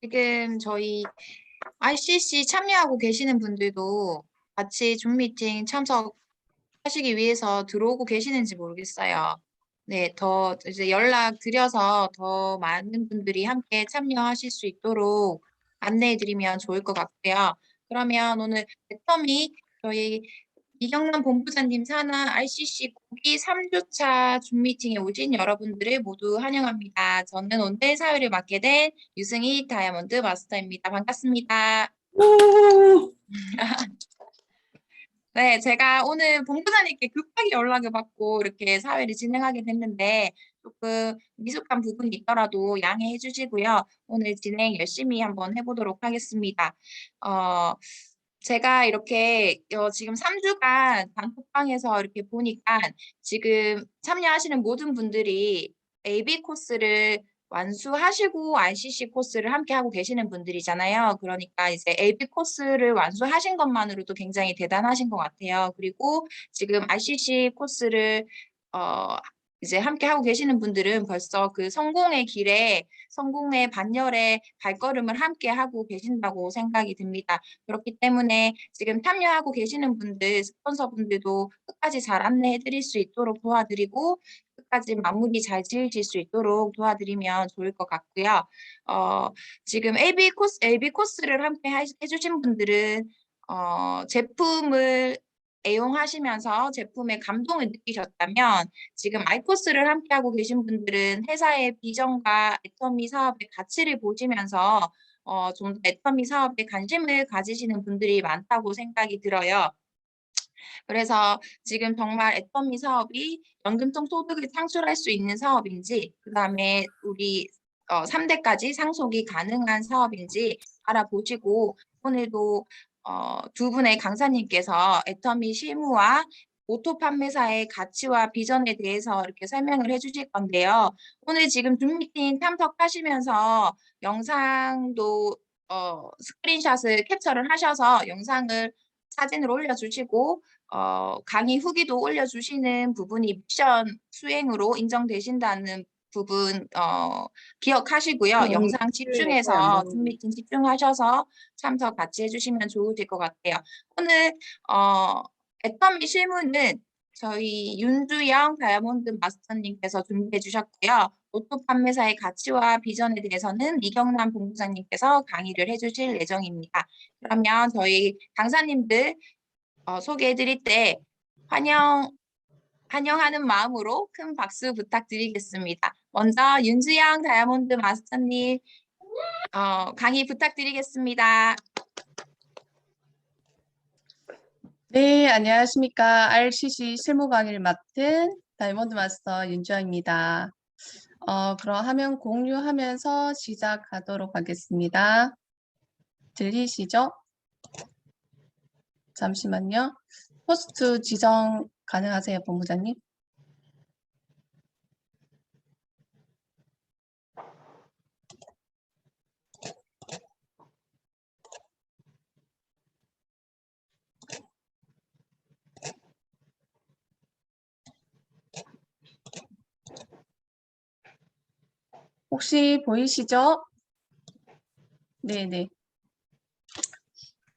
지금 저희 ICC 참여하고 계시는 분들도 같이 줌 미팅 참석하시기 위해서 들어오고 계시는지 모르겠어요. 네, 더 이제 연락 드려서 더 많은 분들이 함께 참여하실 수 있도록 안내해 드리면 좋을 것 같고요. 그러면 오늘 배터미 저희 이경남 본부장님 산하 RCC 국기 3주차 줌미팅에 오신 여러분들을 모두 환영합니다. 저는 오늘 사회를 맡게 된 유승희 다이아몬드 마스터입니다. 반갑습니다. 네, 제가 오늘 본부장님께 급하게 연락을 받고 이렇게 사회를 진행하게 됐는데 조금 미숙한 부분이 있더라도 양해해 주시고요. 오늘 진행 열심히 한번 해보도록 하겠습니다. 어, 제가 이렇게 지금 3주간 단톡방에서 이렇게 보니까 지금 참여하시는 모든 분들이 AB 코스를 완수하시고 ICC 코스를 함께 하고 계시는 분들이잖아요. 그러니까 이제 AB 코스를 완수하신 것만으로도 굉장히 대단하신 것 같아요. 그리고 지금 ICC 코스를 어, 이제 함께 하고 계시는 분들은 벌써 그 성공의 길에 성공의 반열에 발걸음을 함께 하고 계신다고 생각이 듭니다. 그렇기 때문에 지금 참여하고 계시는 분들, 스폰서분들도 끝까지 잘 안내해 드릴 수 있도록 도와드리고 끝까지 마무리 잘 지으실 수 있도록 도와드리면 좋을 것 같고요. 지금 AB 코스를 함께 해주신 분들은 제품을 애용하시면서 제품의 감동을 느끼셨다면 지금 아이코스를 함께하고 계신 분들은 회사의 비전과 애터미 사업의 가치를 보시면서 좀 애터미 사업에 관심을 가지시는 분들이 많다고 생각이 들어요. 그래서 지금 정말 애터미 사업이 연금성 소득을 창출할 수 있는 사업인지, 그다음에 우리 3대까지 상속이 가능한 사업인지 알아보시고 오늘도 두 분의 강사님께서 애터미 실무와 오토 판매사의 가치와 비전에 대해서 이렇게 설명을 해주실 건데요. 오늘 지금 줌 미팅 참석하시면서 영상도 스크린샷을 캡처를 하셔서 영상을 사진을 올려주시고 강의 후기도 올려주시는 부분이 미션 수행으로 인정되신다는 부분 기억하시고요. 영상 집중해서 줌 미팅 집중하셔서 참석 같이 해주시면 좋으실 것 같아요. 오늘 애터미 실무는 저희 윤주영 다이아몬드 마스터님께서 준비해 주셨고요. 로또 판매사의 가치와 비전에 대해서는 이경남 본부장님께서 강의를 해주실 예정입니다. 그러면 저희 강사님들 소개해 드릴 때 환영하는 마음으로 큰 박수 부탁드리겠습니다. 먼저 윤주영 다이아몬드 마스터님 강의 부탁드리겠습니다. 네, 안녕하십니까. RCC 실무 강의를 맡은 다이아몬드 마스터 윤주영입니다. 그럼 화면 공유하면서 시작하도록 하겠습니다. 들리시죠? 잠시만요. 호스트 지정 가능하세요, 본부장님? 혹시 보이시죠? 네네.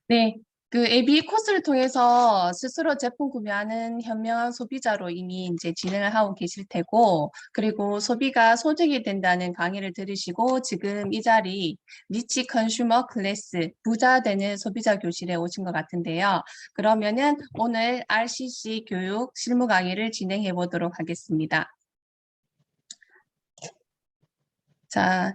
네. 그 AB 코스를 통해서 스스로 제품 구매하는 현명한 소비자로 이미 이제 진행을 하고 계실 테고, 그리고 소비가 소득이 된다는 강의를 들으시고 지금 이 자리 리치 컨슈머 클래스 부자 되는 소비자 교실에 오신 것 같은데요. 그러면은 오늘 RCC 교육 실무 강의를 진행해 보도록 하겠습니다. 자,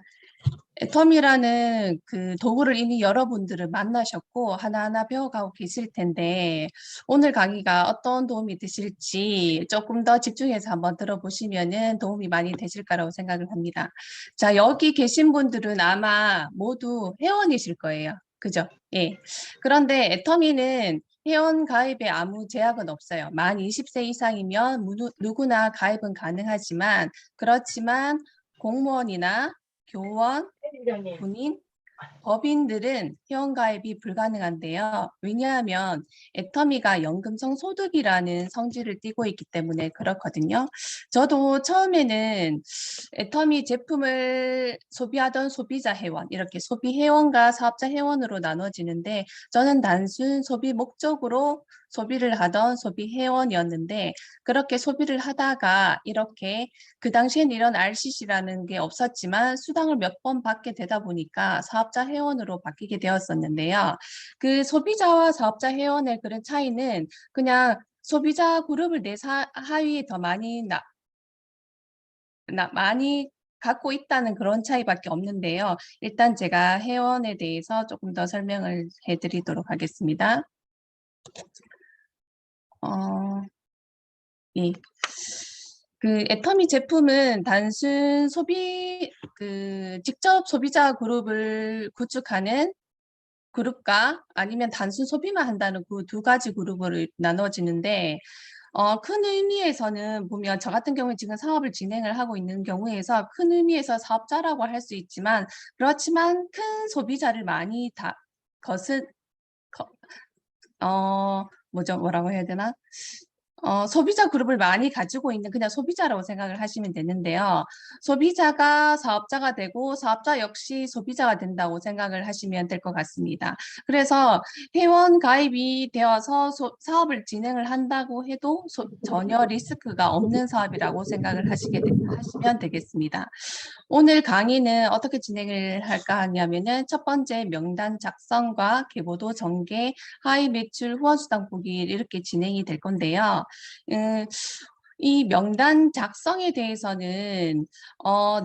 애텀이라는 그 도구를 이미 여러분들은 만나셨고 하나하나 배워가고 계실 텐데 오늘 강의가 어떤 도움이 되실지 조금 더 집중해서 한번 들어보시면은 도움이 많이 되실 거라고 생각을 합니다. 자, 여기 계신 분들은 아마 모두 회원이실 거예요. 그죠? 예. 그런데 애터미는 회원 가입에 아무 제약은 없어요. 만 20세 이상이면 누구나 가입은 가능하지만 그렇지만 공무원이나 교원, 군인, 법인들은 회원가입이 불가능한데요. 왜냐하면 애터미가 연금성 소득이라는 성질을 띠고 있기 때문에 그렇거든요. 저도 처음에는 애터미 제품을 소비하던 소비자 회원, 이렇게 소비 회원과 사업자 회원으로 나눠지는데 저는 단순 소비 목적으로 소비를 하던 소비 회원이었는데 그렇게 소비를 하다가 이렇게 그 당시엔 이런 RCC라는 게 없었지만 수당을 몇 번 받게 되다 보니까 사업자 회원으로 바뀌게 되었었는데요. 그 소비자와 사업자 회원의 그런 차이는 그냥 소비자 그룹을 내 하위에 더 많이 갖고 있다는 그런 차이밖에 없는데요. 일단 제가 회원에 대해서 조금 더 설명을 해드리도록 하겠습니다. 예. 그 애터미 제품은 단순 직접 소비자 그룹을 구축하는 그룹과 아니면 단순 소비만 한다는 그 두 가지 그룹으로 나눠지는데 큰 의미에서는 보면 저 같은 경우에 지금 사업을 진행을 하고 있는 경우에서 큰 의미에서 사업자라고 할 수 있지만 그렇지만 큰 소비자를 많이 거스 거- 뭐라고 해야 되나? 소비자 그룹을 많이 가지고 있는 그냥 소비자라고 생각을 하시면 되는데요. 소비자가 사업자가 되고 사업자 역시 소비자가 된다고 생각을 하시면 될 것 같습니다. 그래서 회원 가입이 되어서 사업을 진행을 한다고 해도 전혀 리스크가 없는 사업이라고 생각을 하시면 되겠습니다. 오늘 강의는 어떻게 진행을 할까 하냐면은 첫 번째 명단 작성과 계보도 전개, 하위 매출 후원수당 보기 이렇게 진행이 될 건데요. 음, 이 명단 작성에 대해서는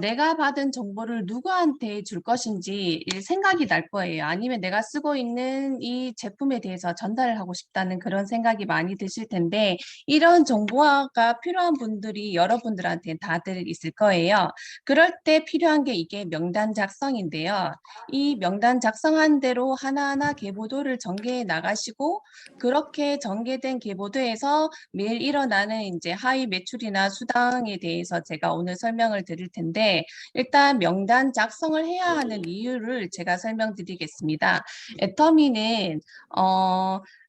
내가 받은 정보를 누구한테 줄 것인지 생각이 날 거예요. 아니면 내가 쓰고 있는 이 제품에 대해서 전달을 하고 싶다는 그런 생각이 많이 드실 텐데 이런 정보가 필요한 분들이 여러분들한테 다들 있을 거예요. 그럴 때 필요한 게 이게 명단 작성인데요. 이 명단 작성한 대로 하나하나 계보도를 전개해 나가시고 그렇게 전개된 계보도에서 매일 일어나는 이제 하위 매출이나 수당에 대해서 제가 오늘 설명을 드릴 텐데 일단 명단 작성을 해야 하는 이유를 제가 설명드리겠습니다. 애터미는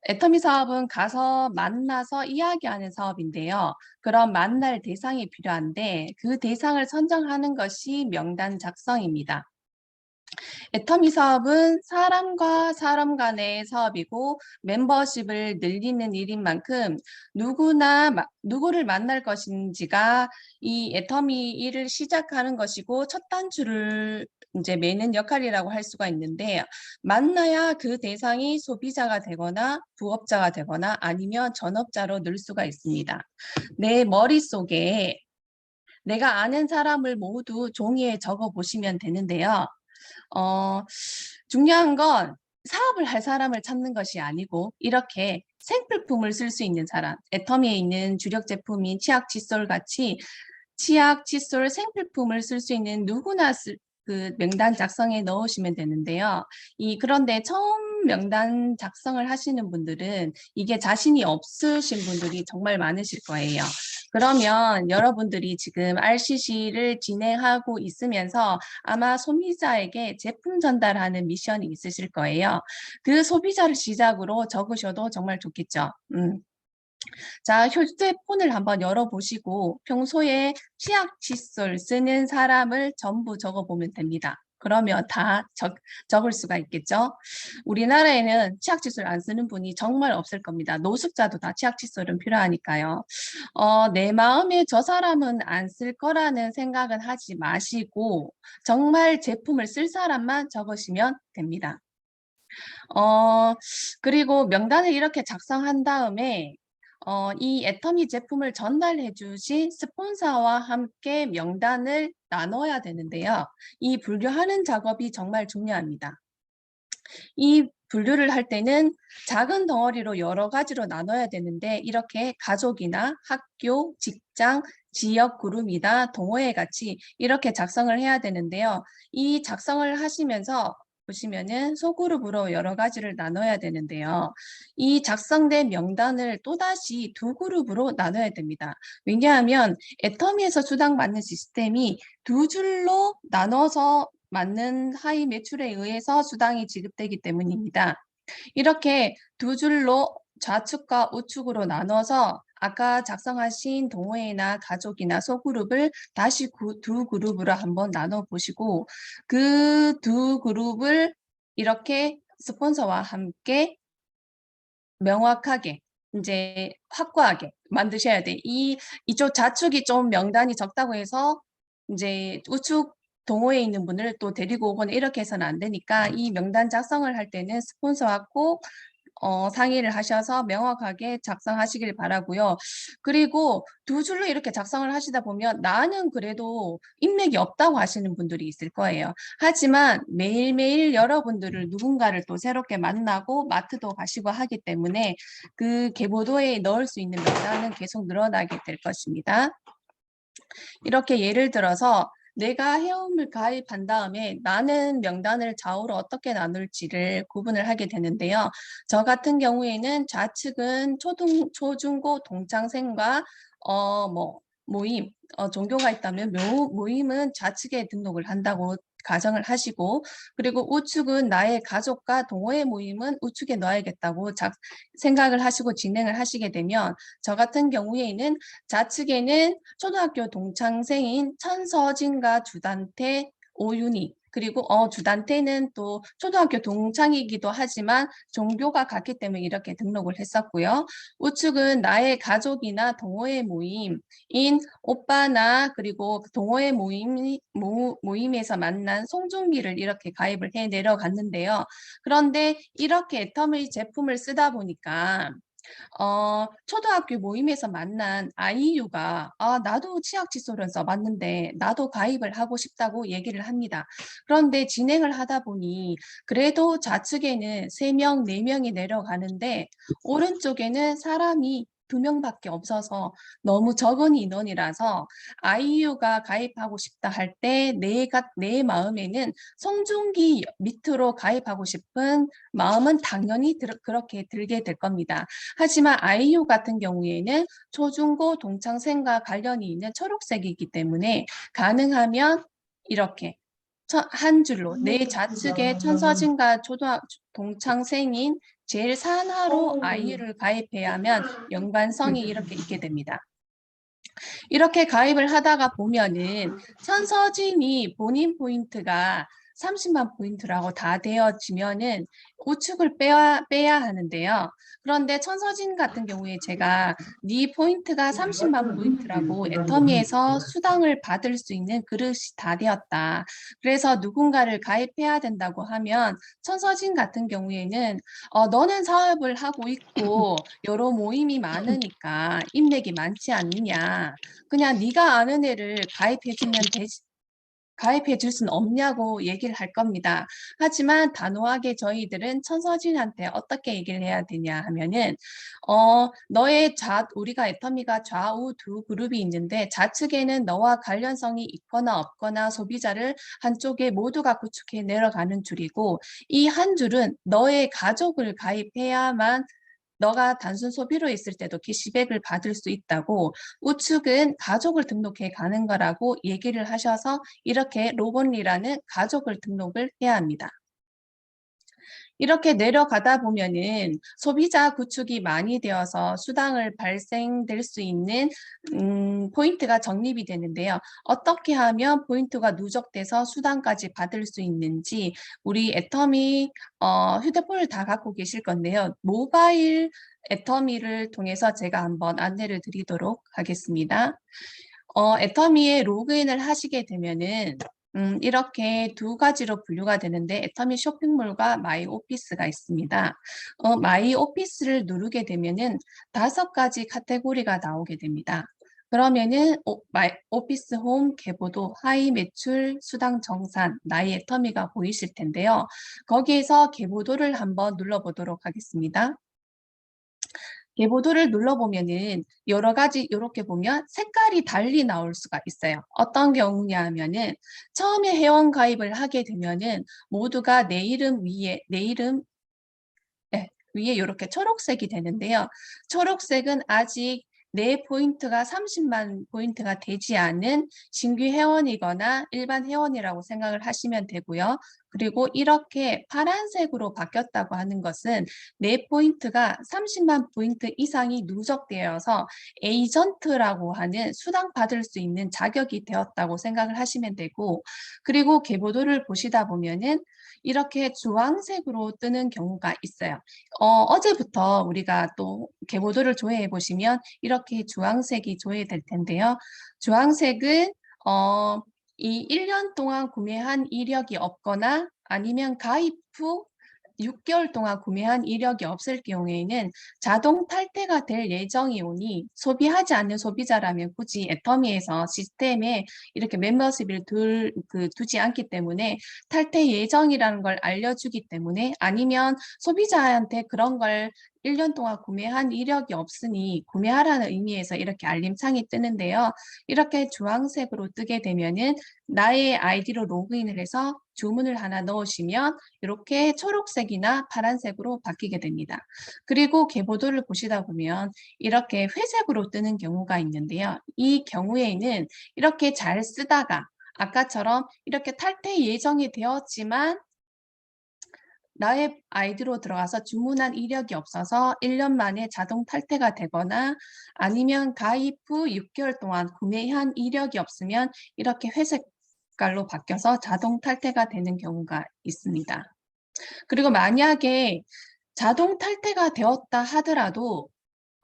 애터미 사업은 가서 만나서 이야기하는 사업인데요. 그런 만날 대상이 필요한데 그 대상을 선정하는 것이 명단 작성입니다. 애터미 사업은 사람과 사람 간의 사업이고 멤버십을 늘리는 일인 만큼 누구를 만날 것인지가 이 애터미 일을 시작하는 것이고 첫 단추를 이제 매는 역할이라고 할 수가 있는데 만나야 그 대상이 소비자가 되거나 부업자가 되거나 아니면 전업자로 늘 수가 있습니다. 내 머릿속에 내가 아는 사람을 모두 종이에 적어 보시면 되는데요. 중요한 건 사업을 할 사람을 찾는 것이 아니고 이렇게 생필품을 쓸 수 있는 사람, 애터미에 있는 주력 제품인 치약 칫솔 같이 치약, 칫솔, 생필품을 쓸 수 있는 누구나 그 명단 작성에 넣으시면 되는데요. 그런데 처음 명단 작성을 하시는 분들은 이게 자신이 없으신 분들이 정말 많으실 거예요. 그러면 여러분들이 지금 RCC를 진행하고 있으면서 아마 소비자에게 제품 전달하는 미션이 있으실 거예요. 그 소비자를 시작으로 적으셔도 정말 좋겠죠. 자, 휴대폰을 한번 열어보시고 평소에 치약 칫솔 쓰는 사람을 전부 적어보면 됩니다. 그러면 다 적을 수가 있겠죠. 우리나라에는 치약 칫솔 안 쓰는 분이 정말 없을 겁니다. 노숙자도 다 치약 칫솔은 필요하니까요. 내 마음에 저 사람은 안 쓸 거라는 생각은 하지 마시고 정말 제품을 쓸 사람만 적으시면 됩니다. 그리고 명단을 이렇게 작성한 다음에 이 애터미 제품을 전달해 주신 스폰서와 함께 명단을 나눠야 되는데요. 이 분류하는 작업이 정말 중요합니다. 이 분류를 할 때는 작은 덩어리로 여러 가지로 나눠야 되는데 이렇게 가족이나 학교, 직장, 지역 그룹이나 동호회 같이 이렇게 작성을 해야 되는데요. 이 작성을 하시면서 보시면은 소그룹으로 여러 가지를 나눠야 되는데요. 이 작성된 명단을 또다시 두 그룹으로 나눠야 됩니다. 왜냐하면 애터미에서 수당받는 시스템이 두 줄로 나눠서 맞는 하위 매출에 의해서 수당이 지급되기 때문입니다. 이렇게 두 줄로 좌측과 우측으로 나눠서 아까 작성하신 동호회나 가족이나 소그룹을 다시 두 그룹으로 한번 나눠 보시고 그 두 그룹을 이렇게 스폰서와 함께 명확하게 이제 확고하게 만드셔야 돼. 이쪽 좌측이 좀 명단이 적다고 해서 이제 우측 동호회에 있는 분을 또 데리고 오거나 이렇게 해서는 안 되니까 이 명단 작성을 할 때는 스폰서와 꼭 상의를 하셔서 명확하게 작성하시길 바라고요. 그리고 두 줄로 이렇게 작성을 하시다 보면 나는 그래도 인맥이 없다고 하시는 분들이 있을 거예요. 하지만 매일매일 여러분들을 누군가를 또 새롭게 만나고 마트도 가시고 하기 때문에 그 계보도에 넣을 수 있는 명단은 계속 늘어나게 될 것입니다. 이렇게 예를 들어서 내가 회원을 가입한 다음에 나는 명단을 좌우로 어떻게 나눌지를 구분을 하게 되는데요. 저 같은 경우에는 좌측은 초중고 동창생과 모임, 종교가 있다면 모임은 좌측에 등록을 한다고 가정을 하시고, 그리고 우측은 나의 가족과 동호회 모임은 우측에 넣어야겠다고 생각을 하시고 진행을 하시게 되면, 저 같은 경우에는 좌측에는 초등학교 동창생인 천서진과 주단태, 오윤희, 그리고 주단태는 또 초등학교 동창이기도 하지만 종교가 같기 때문에 이렇게 등록을 했었고요. 우측은 나의 가족이나 동호회 모임인 오빠나 그리고 동호회 모임에서 만난 송중기를 이렇게 가입을 해 내려갔는데요. 그런데 이렇게 애터미 제품을 쓰다 보니까 초등학교 모임에서 만난 아이유가 나도 치약 칫솔을 써봤는데 나도 가입을 하고 싶다고 얘기를 합니다. 그런데 진행을 하다 보니 그래도 좌측에는 3명, 4명이 내려가는데 오른쪽에는 사람이 2명밖에 없어서 너무 적은 인원이라서 아이유가 가입하고 싶다 할 때 내 마음에는 송중기 밑으로 가입하고 싶은 마음은 당연히 그렇게 들게 될 겁니다. 하지만 아이유 같은 경우에는 초중고 동창생과 관련이 있는 초록색이기 때문에 가능하면 이렇게 한 줄로 내 좌측에 천서진과 동창생인 제일 산하로 아이유를 가입해야 하면 연관성이 이렇게 있게 됩니다. 이렇게 가입을 하다가 보면은 천서진이 본인 포인트가 30만 포인트라고 다 되어지면은 우측을 빼야 하는데요. 그런데 천서진 같은 경우에 제가 네 포인트가 30만 포인트라고 애터미에서 수당을 받을 수 있는 그릇이 다 되었다. 그래서 누군가를 가입해야 된다고 하면 천서진 같은 경우에는 너는 사업을 하고 있고 여러 모임이 많으니까 인맥이 많지 않느냐. 그냥 네가 아는 애를 가입해 줄 수는 없냐고 얘기를 할 겁니다. 하지만 단호하게 저희들은 천서진한테 어떻게 얘기를 해야 되냐 하면은 우리가 애터미가 좌우 두 그룹이 있는데 좌측에는 너와 관련성이 있거나 없거나 소비자를 한쪽에 모두가 구축해 내려가는 줄이고 이 한 줄은 너의 가족을 가입해야만 너가 단순 소비로 있을 때도 캐시백을 받을 수 있다고 우측은 가족을 등록해 가는 거라고 얘기를 하셔서 이렇게 로본리라는 가족을 등록을 해야 합니다. 이렇게 내려가다 보면은 소비자 구축이 많이 되어서 수당을 발생될 수 있는 포인트가 적립이 되는데요. 어떻게 하면 포인트가 누적돼서 수당까지 받을 수 있는지 우리 애터미 휴대폰을 다 갖고 계실 건데요. 모바일 애터미를 통해서 제가 한번 안내를 드리도록 하겠습니다. 애터미에 로그인을 하시게 되면은 이렇게 두 가지로 분류가 되는데 애터미 쇼핑몰과 마이 오피스가 있습니다. 마이 오피스를 누르게 되면은 5가지 카테고리가 나오게 됩니다. 그러면은 오피스 홈, 계보도, 하이 매출, 수당 정산, 나의 애터미가 보이실 텐데요. 거기에서 계보도를 한번 눌러보도록 하겠습니다. 계보도를 눌러보면은 여러 가지 이렇게 보면 색깔이 달리 나올 수가 있어요. 어떤 경우냐 하면은 처음에 회원 가입을 하게 되면은 모두가 내 이름 위에 이렇게 초록색이 되는데요. 초록색은 아직 내 포인트가 30만 포인트가 되지 않은 신규 회원이거나 일반 회원이라고 생각을 하시면 되고요. 그리고 이렇게 파란색으로 바뀌었다고 하는 것은 내 포인트가 30만 포인트 이상이 누적되어서 에이전트라고 하는 수당받을 수 있는 자격이 되었다고 생각을 하시면 되고, 그리고 계보도를 보시다 보면은 이렇게 주황색으로 뜨는 경우가 있어요. 어제부터 우리가 또 계보도를 조회해 보시면 이렇게 주황색이 조회될 텐데요. 주황색은 이 1년 동안 구매한 이력이 없거나 아니면 가입 후 6개월 동안 구매한 이력이 없을 경우에는 자동 탈퇴가 될 예정이 오니 소비하지 않는 소비자라면 굳이 애터미에서 시스템에 이렇게 멤버십을 두지 않기 때문에 탈퇴 예정이라는 걸 알려주기 때문에, 아니면 소비자한테 그런 걸 1년 동안 구매한 이력이 없으니 구매하라는 의미에서 이렇게 알림창이 뜨는데요. 이렇게 주황색으로 뜨게 되면은 나의 아이디로 로그인을 해서 주문을 하나 넣으시면 이렇게 초록색이나 파란색으로 바뀌게 됩니다. 그리고 계보도를 보시다 보면 이렇게 회색으로 뜨는 경우가 있는데요. 이 경우에는 이렇게 잘 쓰다가 아까처럼 이렇게 탈퇴 예정이 되었지만 나의 아이디로 들어가서 주문한 이력이 없어서 1년 만에 자동 탈퇴가 되거나 아니면 가입 후 6개월 동안 구매한 이력이 없으면 이렇게 회색깔로 바뀌어서 자동 탈퇴가 되는 경우가 있습니다. 그리고 만약에 자동 탈퇴가 되었다 하더라도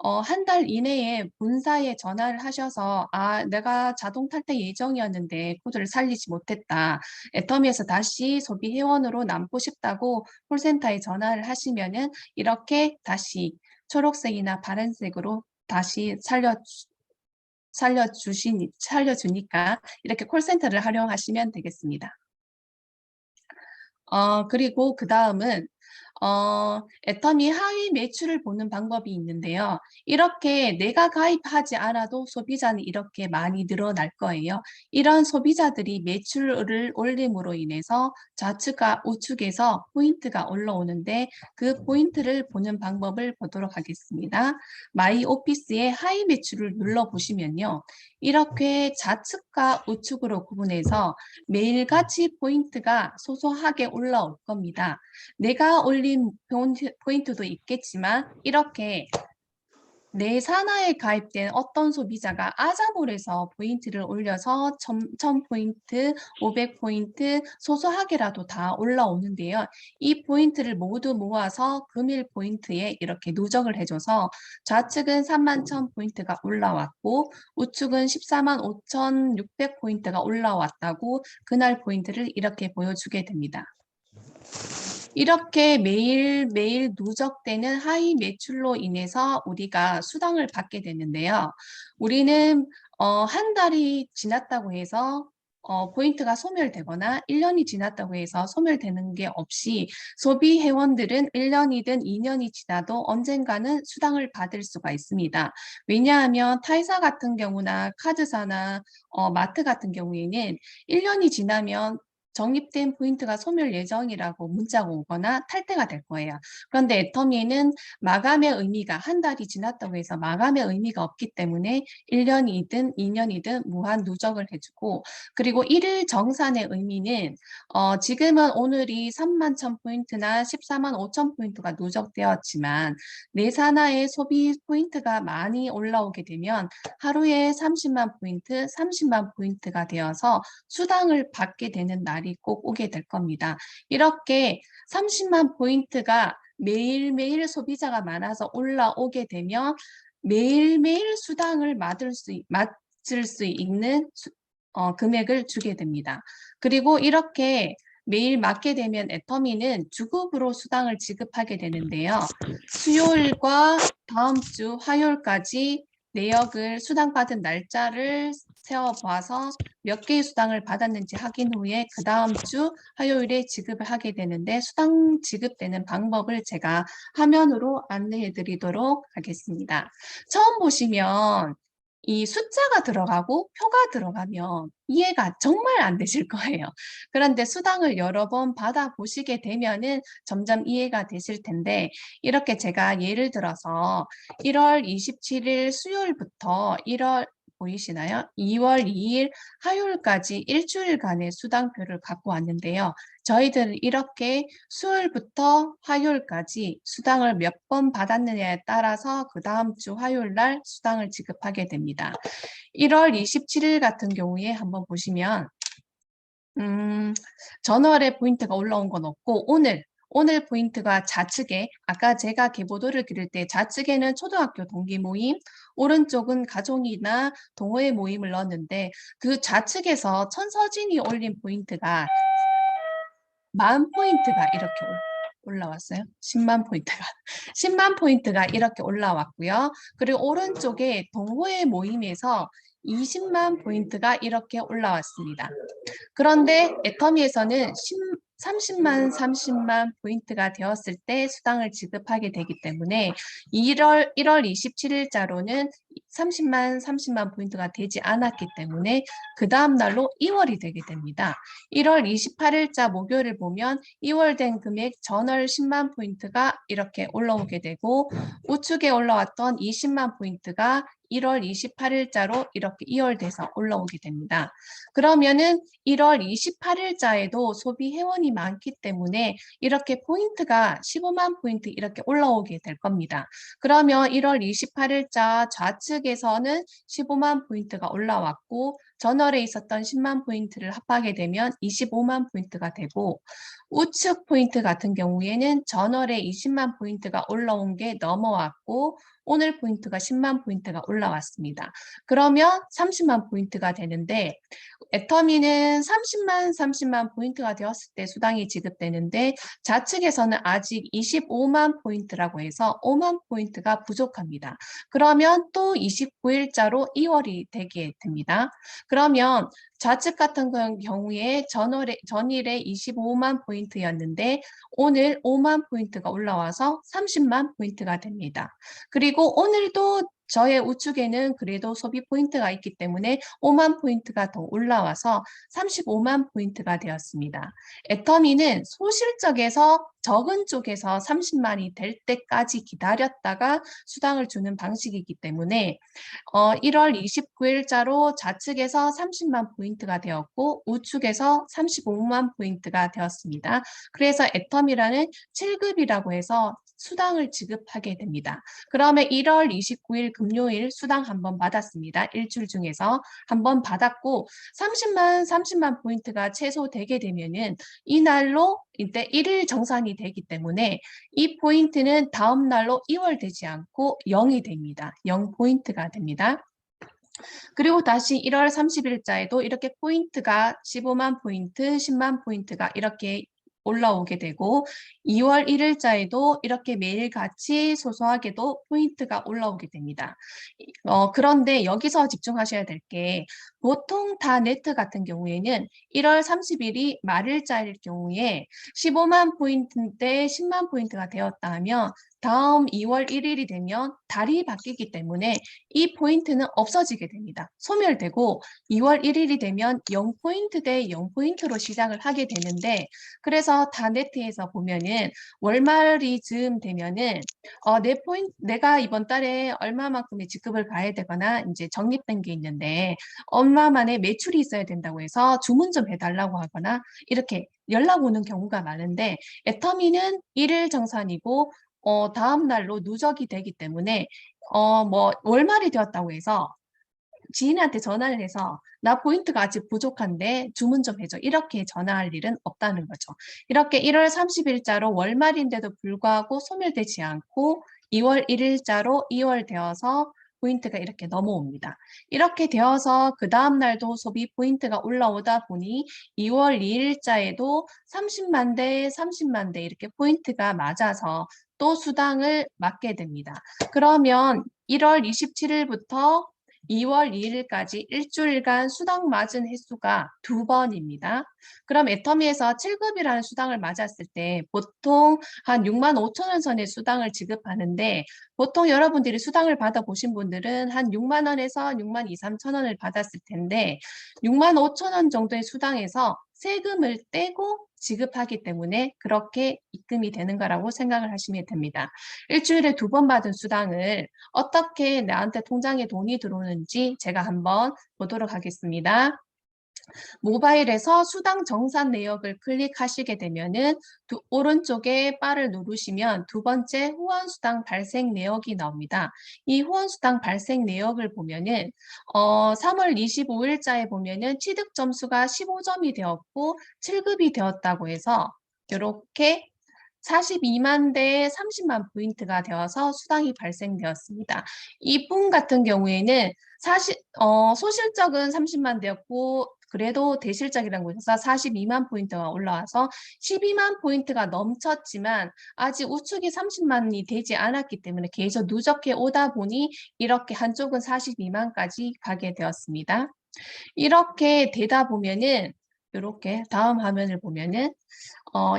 한 달 이내에 본사에 전화를 하셔서 내가 자동 탈퇴 예정이었는데 코드를 살리지 못했다. 애터미에서 다시 소비 회원으로 남고 싶다고 콜센터에 전화를 하시면은 이렇게 다시 초록색이나 파란색으로 다시 살려주니까 이렇게 콜센터를 활용하시면 되겠습니다. 그리고 그 다음은 애터미 하위 매출을 보는 방법이 있는데요. 이렇게 내가 가입하지 않아도 소비자는 이렇게 많이 늘어날 거예요. 이런 소비자들이 매출을 올림으로 인해서 좌측과 우측에서 포인트가 올라오는데 그 포인트를 보는 방법을 보도록 하겠습니다. 마이 오피스의 하위 매출을 눌러보시면요. 이렇게 좌측과 우측으로 구분해서 매일같이 포인트가 소소하게 올라올 겁니다. 내가 올린 포인트도 있겠지만 이렇게 내 산하에 가입된 어떤 소비자가 아자몰에서 포인트를 올려서 1000포인트, 500포인트 소소하게라도 다 올라오는데요. 이 포인트를 모두 모아서 금일 포인트에 이렇게 누적을 해줘서 좌측은 31,000포인트가 올라왔고 우측은 145,600포인트가 올라왔다고 그날 포인트를 이렇게 보여주게 됩니다. 이렇게 매일매일 누적되는 하위 매출로 인해서 우리가 수당을 받게 되는데요. 우리는 한 달이 지났다고 해서 포인트가 소멸되거나 1년이 지났다고 해서 소멸되는 게 없이 소비 회원들은 1년이든 2년이 지나도 언젠가는 수당을 받을 수가 있습니다. 왜냐하면 타이사 같은 경우나 카드사나 마트 같은 경우에는 1년이 지나면 적립된 포인트가 소멸 예정이라고 문자가 오거나 탈퇴가 될 거예요. 그런데 애터미에는 마감의 의미가 한 달이 지났다고 해서 마감의 의미가 없기 때문에 1년이든 2년이든 무한 누적을 해주고, 그리고 1일 정산의 의미는 지금은 오늘이 31,000포인트나 145,000포인트가 누적되었지만 내산하의 소비 포인트가 많이 올라오게 되면 하루에 30만 포인트, 30만 포인트가 되어서 수당을 받게 되는 날이 꼭 오게 될 겁니다. 이렇게 30만 포인트가 매일매일 소비자가 많아서 올라오게 되면 매일매일 수당을 맞을 수 있는 금액을 주게 됩니다. 그리고 이렇게 매일 맞게 되면 애터미는 주급으로 수당을 지급하게 되는데요. 수요일과 다음 주 화요일까지 내역을 수당받은 날짜를 세어봐서 몇 개의 수당을 받았는지 확인 후에 그 다음 주 화요일에 지급을 하게 되는데, 수당 지급되는 방법을 제가 화면으로 안내해 드리도록 하겠습니다. 처음 보시면 이 숫자가 들어가고 표가 들어가면 이해가 정말 안 되실 거예요. 그런데 수당을 여러 번 받아보시게 되면은 점점 이해가 되실 텐데, 이렇게 제가 예를 들어서 1월 27일 수요일부터 1월 보이시나요? 2월 2일 화요일까지 일주일간의 수당표를 갖고 왔는데요. 저희들은 이렇게 수요일부터 화요일까지 수당을 몇 번 받았느냐에 따라서 그 다음 주 화요일 날 수당을 지급하게 됩니다. 1월 27일 같은 경우에 한번 보시면 전월에 포인트가 올라온 건 없고 오늘 포인트가 좌측에 아까 제가 계보도를 그릴 때 좌측에는 초등학교 동기 모임, 오른쪽은 가족이나 동호회 모임을 넣었는데 그 좌측에서 천서진이 올린 포인트가 10,000포인트가 이렇게 올라왔어요. 10만 포인트가. 10만 포인트가 이렇게 올라왔고요. 그리고 오른쪽에 동호회 모임에서 20만 포인트가 이렇게 올라왔습니다. 그런데 애터미에서는 30만 포인트가 되었을 때 수당을 지급하게 되기 때문에 1월 27일자로는 30만 포인트가 되지 않았기 때문에 그 다음 날로 2월이 되게 됩니다. 1월 28일자 목요일을 보면 2월 된 금액 전월 10만 포인트가 이렇게 올라오게 되고 우측에 올라왔던 20만 포인트가 1월 28일자로 이렇게 2월 돼서 올라오게 됩니다. 그러면은 1월 28일자에도 소비 회원이 많기 때문에 이렇게 포인트가 15만 포인트 이렇게 올라오게 될 겁니다. 그러면 1월 28일자 좌측에서는 15만 포인트가 올라왔고 전월에 있었던 10만 포인트를 합하게 되면 25만 포인트가 되고 우측 포인트 같은 경우에는 전월에 20만 포인트가 올라온 게 넘어왔고 오늘 포인트가 10만 포인트가 올라왔습니다. 그러면 30만 포인트가 되는데 애터미는 30만 포인트가 되었을 때 수당이 지급되는데 좌측에서는 아직 25만 포인트라고 해서 5만 포인트가 부족합니다. 그러면 또 29일자로 2월이 되게 됩니다. 그러면 좌측 같은 경우에 전일에 25만 포인트였는데 오늘 5만 포인트가 올라와서 30만 포인트가 됩니다. 그리고 오늘도 저의 우측에는 그래도 소비 포인트가 있기 때문에 5만 포인트가 더 올라와서 35만 포인트가 되었습니다. 애터미는 소실적에서 적은 쪽에서 30만이 될 때까지 기다렸다가 수당을 주는 방식이기 때문에 1월 29일자로 좌측에서 30만 포인트가 되었고 우측에서 35만 포인트가 되었습니다. 그래서 애터미라는 7급이라고 해서 수당을 지급하게 됩니다. 그러면 1월 29일 금요일 수당 한번 받았습니다. 일주일 중에서 한번 받았고 30만 포인트가 최소 되게 되면은 이날로 이때 1일 정산이 되기 때문에 이 포인트는 다음 날로 2월 되지 않고 0이 됩니다. 0포인트가 됩니다. 그리고 다시 1월 30일자에도 이렇게 포인트가 15만 포인트, 10만 포인트가 이렇게 올라오게 되고 2월 1일자에도 이렇게 매일같이 소소하게도 포인트가 올라오게 됩니다. 그런데 여기서 집중하셔야 될 게 보통 다 네트 같은 경우에는 1월 30일이 말일자일 경우에 15만 포인트인데 10만 포인트가 되었다 하면 다음 2월 1일이 되면 달이 바뀌기 때문에 이 포인트는 없어지게 됩니다. 소멸되고 2월 1일이 되면 0포인트 대 0포인트로 시작을 하게 되는데 그래서 다네트에서 보면은 월말이 즈음 되면은 내가 이번 달에 얼마만큼의 지급을 가야 되거나 이제 적립된 게 있는데 얼마만에 매출이 있어야 된다고 해서 주문 좀 해달라고 하거나 이렇게 연락 오는 경우가 많은데 애터미는 1일 정산이고 다음 날로 누적이 되기 때문에 뭐 월말이 되었다고 해서 지인한테 전화를 해서 나 포인트가 아직 부족한데 주문 좀 해줘. 이렇게 전화할 일은 없다는 거죠. 이렇게 1월 30일자로 월말인데도 불구하고 소멸되지 않고 2월 1일자로 2월 되어서 포인트가 이렇게 넘어옵니다. 이렇게 되어서 그 다음 날도 소비 포인트가 올라오다 보니 2월 2일자에도 30만 대, 30만 대 이렇게 포인트가 맞아서 또 수당을 맞게 됩니다. 그러면 1월 27일부터 2월 2일까지 일주일간 수당 맞은 횟수가 2번입니다. 그럼 애터미에서 7급이라는 수당을 맞았을 때 보통 한 6만 5천 원 선의 수당을 지급하는데 보통 여러분들이 수당을 받아보신 분들은 한 6만 원에서 6만 2, 3천 원을 받았을 텐데 6만 5천 원 정도의 수당에서 세금을 떼고 지급하기 때문에 그렇게 입금이 되는 거라고 생각을 하시면 됩니다. 일주일에 2번 받은 수당을 어떻게 나한테 통장에 돈이 들어오는지 제가 한번 보도록 하겠습니다. 모바일에서 수당 정산 내역을 클릭하시게 되면은 오른쪽에 바를 누르시면 2번째 후원수당 발생 내역이 나옵니다. 이 후원수당 발생 내역을 보면은 3월 25일자에 보면은 취득 점수가 15점이 되었고 7급이 되었다고 해서 이렇게 42만 대 30만 포인트가 되어서 수당이 발생되었습니다. 이분 같은 경우에는 소실적은 30만 대였고 그래도 대실적이라는 곳에서 42만 포인트가 올라와서 12만 포인트가 넘쳤지만 아직 우측이 30만이 되지 않았기 때문에 계속 누적해 오다 보니 이렇게 한쪽은 42만까지 가게 되었습니다. 이렇게 되다 보면은 이렇게 다음 화면을 보면은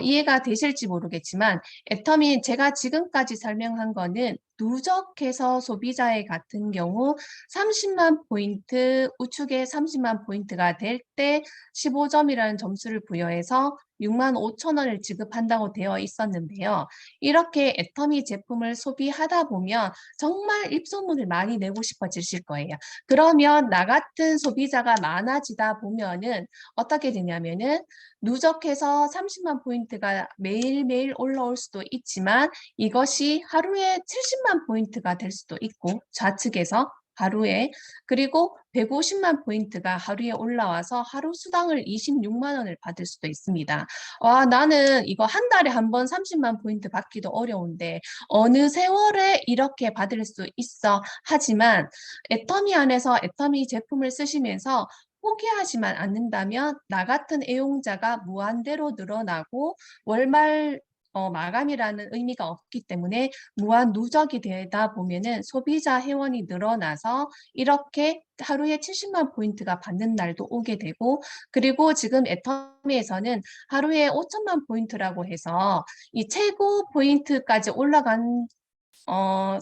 이해가 되실지 모르겠지만 애터미 제가 지금까지 설명한 거는 누적해서 소비자의 같은 경우 30만 포인트, 우측에 30만 포인트가 될 때 15점이라는 점수를 부여해서 6만 5천 원을 지급한다고 되어 있었는데요. 이렇게 애터미 제품을 소비하다 보면 정말 입소문을 많이 내고 싶어지실 거예요. 그러면 나 같은 소비자가 많아지다 보면은 어떻게 되냐면은 누적해서 30만 포인트가 매일매일 올라올 수도 있지만 이것이 하루에 70만 포인트가 될 수도 있고 좌측에서 하루에 그리고 150만 포인트가 하루에 올라와서 하루 수당을 26만 원을 받을 수도 있습니다. 와, 나는 이거 한 달에 한 번 30만 포인트 받기도 어려운데 어느 세월에 이렇게 받을 수 있어 하지만 애터미 안에서 애터미 제품을 쓰시면서 포기하지만 않는다면 나 같은 애용자가 무한대로 늘어나고 월말 마감이라는 의미가 없기 때문에 무한 누적이 되다 보면은 소비자 회원이 늘어나서 이렇게 하루에 70만 포인트가 받는 날도 오게 되고 그리고 지금 애터미에서는 하루에 5천만 포인트라고 해서 이 최고 포인트까지 올라간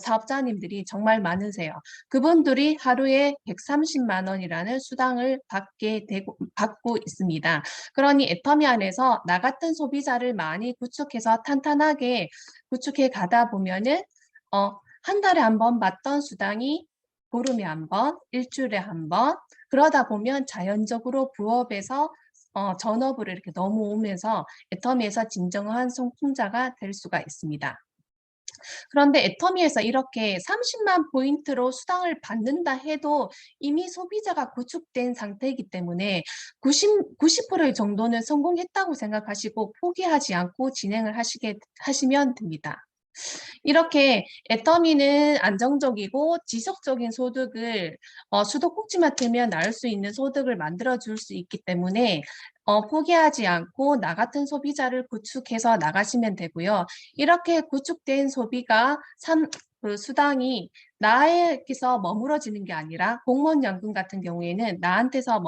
사업자님들이 정말 많으세요. 그분들이 하루에 130만 원이라는 수당을 받고 있습니다. 그러니 애터미 안에서 나 같은 소비자를 많이 구축해서 탄탄하게 구축해 가다 보면은 한 달에 한 번 받던 수당이 보름에 한 번, 일주일에 한 번, 그러다 보면 자연적으로 부업에서 전업으로 이렇게 넘어오면서 애터미에서 진정한 성풍자가 될 수가 있습니다. 그런데 애터미에서 이렇게 30만 포인트로 수당을 받는다 해도 이미 소비자가 구축된 상태이기 때문에 90% 정도는 성공했다고 생각하시고 포기하지 않고 진행을 하시면 됩니다. 이렇게 애터미는 안정적이고 지속적인 소득을 수도꼭지만 되면 나올 수 있는 소득을 만들어 줄 수 있기 때문에 포기하지 않고 나 같은 소비자를 구축해서 나가시면 되고요. 이렇게 구축된 소비가 그 수당이 나에게서 머물러지는 게 아니라 공무원 연금 같은 경우에는 나한테서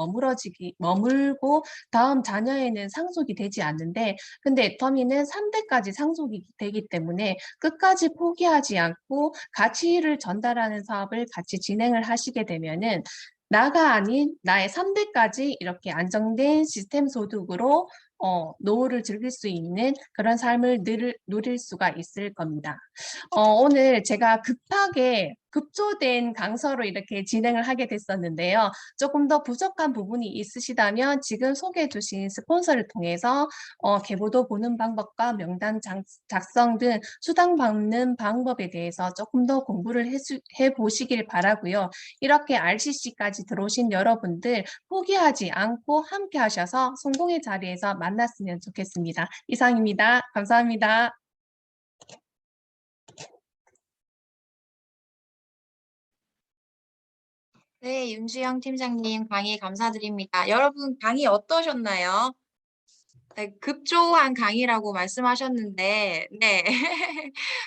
머물고 다음 자녀에는 상속이 되지 않는데 근데 애터미는 3대까지 상속이 되기 때문에 끝까지 포기하지 않고 가치를 전달하는 사업을 같이 진행을 하시게 되면은 나가 아닌 나의 3대까지 이렇게 안정된 시스템 소득으로 노후를 즐길 수 있는 그런 삶을 누릴 수가 있을 겁니다. 오늘 제가 급하게 급조된 강서로 이렇게 진행을 하게 됐었는데요. 조금 더 부족한 부분이 있으시다면 지금 소개해 주신 스폰서를 통해서 계보도 보는 방법과 명단 작성 등 수당 받는 방법에 대해서 조금 더 공부를 해 보시길 바라고요. 이렇게 RCC까지 들어오신 여러분들 포기하지 않고 함께 하셔서 성공의 자리에서 만났으면 좋겠습니다. 이상입니다. 감사합니다. 네, 윤주영 팀장님 강의 감사드립니다. 여러분 강의 어떠셨나요? 네, 급조한 강의라고 말씀하셨는데, 네.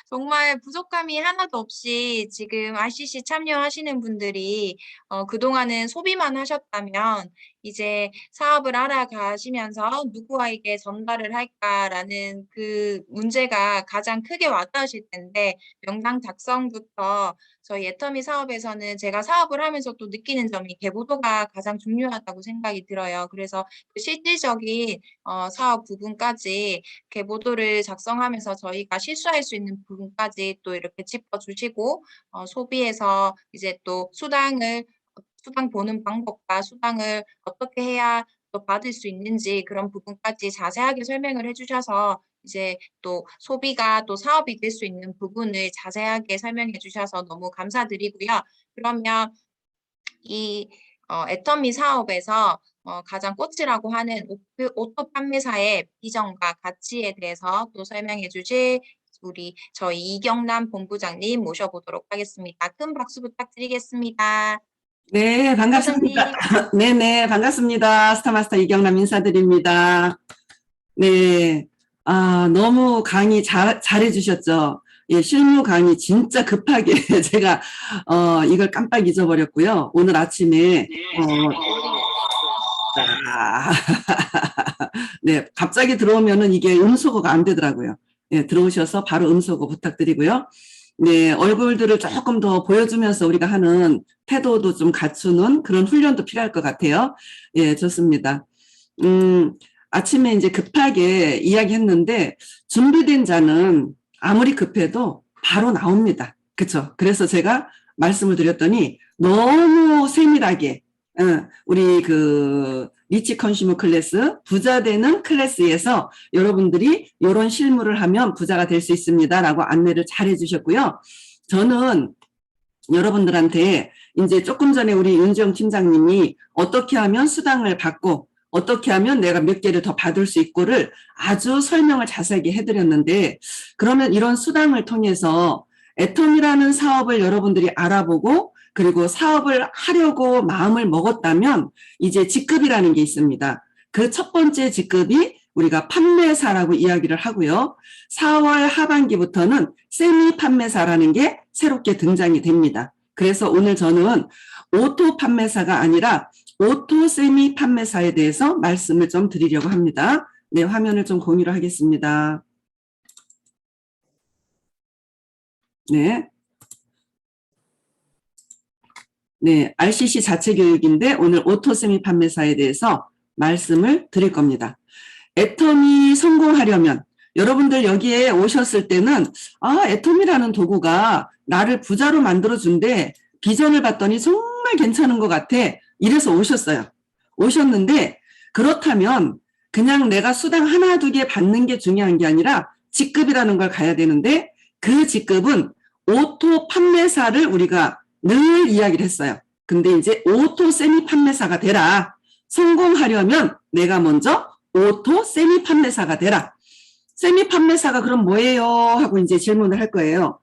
정말 부족함이 하나도 없이 지금 RCC 참여하시는 분들이 그동안은 소비만 하셨다면 이제 사업을 알아가시면서 누구에게 전달을 할까라는 그 문제가 가장 크게 와닿으실 텐데 명당 작성부터 저희 애터미 사업에서는 제가 사업을 하면서 또 느끼는 점이 계보도가 가장 중요하다고 생각이 들어요. 그래서 그 실질적인 사업 부분까지 계보도를 작성하면서 저희가 실수할 수 있는 부분까지 또 이렇게 짚어주시고 소비에서 이제 또 수당 보는 방법과 수당을 어떻게 해야 또 받을 수 있는지 그런 부분까지 자세하게 설명을 해 주셔서 이제 또 소비가 또 사업이 될 수 있는 부분을 자세하게 설명해 주셔서 너무 감사드리고요. 그러면 이 애터미 사업에서 가장 꽃이라고 하는 오토 판매사의 비전과 가치에 대해서 또 설명해 주실 저희 이경남 본부장님 모셔보도록 하겠습니다. 큰 박수 부탁드리겠습니다. 네, 반갑습니다. 부장님. 네네, 반갑습니다. 스타마스터 이경남 인사드립니다. 네, 너무 강의 잘해 주셨죠? 예, 실무 강의 진짜 급하게 제가, 이걸 깜빡 잊어버렸고요. 오늘 아침에, 네, 갑자기 들어오면은 이게 음소거가 안 되더라고요. 예, 들어오셔서 바로 음소거 부탁드리고요. 네, 얼굴들을 조금 더 보여주면서 우리가 하는 태도도 좀 갖추는 그런 훈련도 필요할 것 같아요. 예, 좋습니다. 아침에 이제 급하게 이야기했는데 준비된 자는 아무리 급해도 바로 나옵니다. 그쵸? 그래서 제가 말씀을 드렸더니 너무 세밀하게 우리 그 리치 컨슈머 클래스 부자 되는 클래스에서 여러분들이 이런 실무를 하면 부자가 될 수 있습니다라고 안내를 잘 해주셨고요. 저는 여러분들한테 이제 조금 전에 우리 윤지영 팀장님이 어떻게 하면 수당을 받고 어떻게 하면 내가 몇 개를 더 받을 수 있고를 아주 설명을 자세하게 해드렸는데 그러면 이런 수당을 통해서 애텀이라는 사업을 여러분들이 알아보고 그리고 사업을 하려고 마음을 먹었다면 이제 직급이라는 게 있습니다. 그 첫 번째 직급이 우리가 판매사라고 이야기를 하고요. 4월 하반기부터는 세미 판매사라는 게 새롭게 등장이 됩니다. 그래서 오늘 저는 오토 판매사가 아니라 오토 세미 판매사에 대해서 말씀을 좀 드리려고 합니다. 네, 화면을 좀 공유를 하겠습니다. 네. 네, RCC 자체 교육인데 오늘 오토 세미 판매사에 대해서 말씀을 드릴 겁니다. 애텀이 성공하려면 여러분들 여기에 오셨을 때는 애텀이라는 도구가 나를 부자로 만들어준대 비전을 봤더니 정말 괜찮은 것 같아 이래서 오셨어요. 오셨는데 그렇다면 그냥 내가 수당 하나 두 개 받는 게 중요한 게 아니라 직급이라는 걸 가야 되는데 그 직급은 오토 판매사를 우리가 늘 이야기를 했어요. 근데 이제 오토 세미 판매사가 되라. 성공하려면 내가 먼저 오토 세미 판매사가 되라. 세미 판매사가 그럼 뭐예요? 하고 이제 질문을 할 거예요.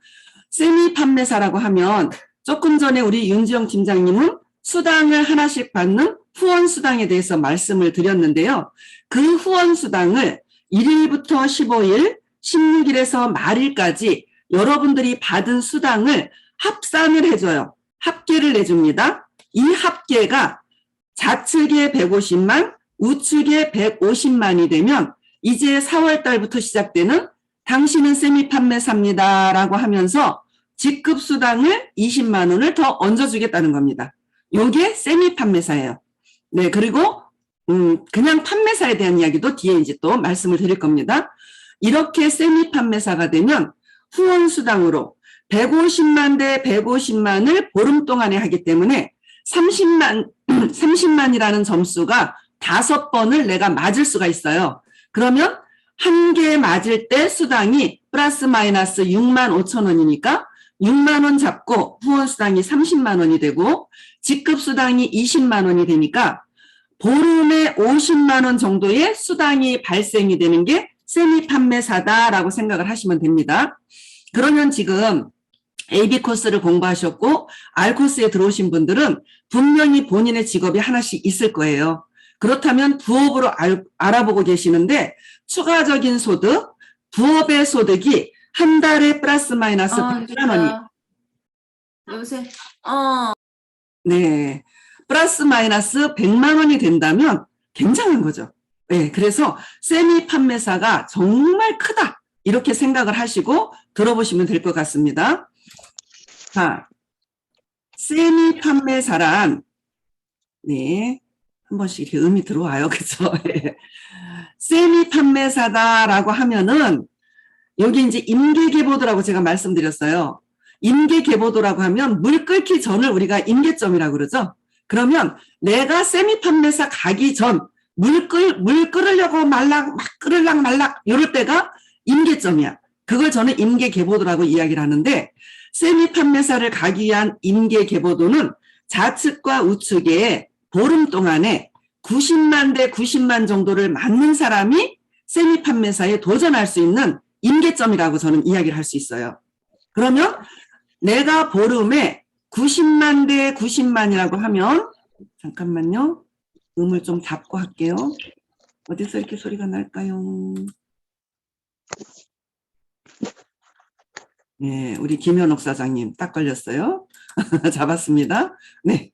세미 판매사라고 하면 조금 전에 우리 윤지영 팀장님은 수당을 하나씩 받는 후원 수당에 대해서 말씀을 드렸는데요. 그 후원 수당을 1일부터 15일, 16일에서 말일까지 여러분들이 받은 수당을 합산을 해줘요. 합계를 내줍니다. 이 합계가 좌측에 150만, 우측에 150만이 되면 이제 4월 달부터 시작되는 당신은 세미 판매사입니다 라고 하면서 직급 수당을 20만 원을 더 얹어주겠다는 겁니다. 요게 세미 판매사예요. 네, 그리고 그냥 판매사에 대한 이야기도 뒤에 이제 또 말씀을 드릴 겁니다. 이렇게 세미 판매사가 되면 후원 수당으로 150만 대 150만을 보름 동안에 하기 때문에 30만이라는 점수가 5번을 내가 맞을 수가 있어요. 그러면 한 개 맞을 때 수당이 플러스 마이너스 6만 5천 원이니까 6만 원 잡고 후원 수당이 30만 원이 되고 직급 수당이 20만 원이 되니까 보름에 50만 원 정도의 수당이 발생이 되는 게 세미 판매사다라고 생각을 하시면 됩니다. 그러면 지금 AB 코스를 공부하셨고 R 코스에 들어오신 분들은 분명히 본인의 직업이 하나씩 있을 거예요. 그렇다면 부업으로 알아보고 계시는데 추가적인 소득, 부업의 소득이 한 달에 플러스 마이너스 100만 원이 요새 네. 플러스 마이너스 100만 원이 된다면 굉장한 거죠. 네. 그래서 세미 판매사가 정말 크다. 이렇게 생각을 하시고 들어보시면 될 것 같습니다. 자, 세미 판매사란, 네. 한 번씩 이렇게 음이 들어와요. 그죠? 세미 판매사다라고 하면은 여기 이제 임계계보도라고 제가 말씀드렸어요. 임계계보도라고 하면 물 끓기 전을 우리가 임계점이라고 그러죠. 그러면 내가 세미 판매사 가기 전 물 끓으려고 막 끓을락 말락 이럴 때가 임계점이야. 그걸 저는 임계계보도라고 이야기를 하는데 세미 판매사를 가기 위한 임계계보도는 좌측과 우측에 보름 동안에 90만 대 90만 정도를 맞는 사람이 세미 판매사에 도전할 수 있는 임계점이라고 저는 이야기를 할 수 있어요. 그러면 내가 보름에 90만 대 90만이라고 하면 잠깐만요. 음을 좀 닫고 할게요. 어디서 이렇게 소리가 날까요? 네, 우리 김현옥 사장님 딱 걸렸어요. 잡았습니다. 네.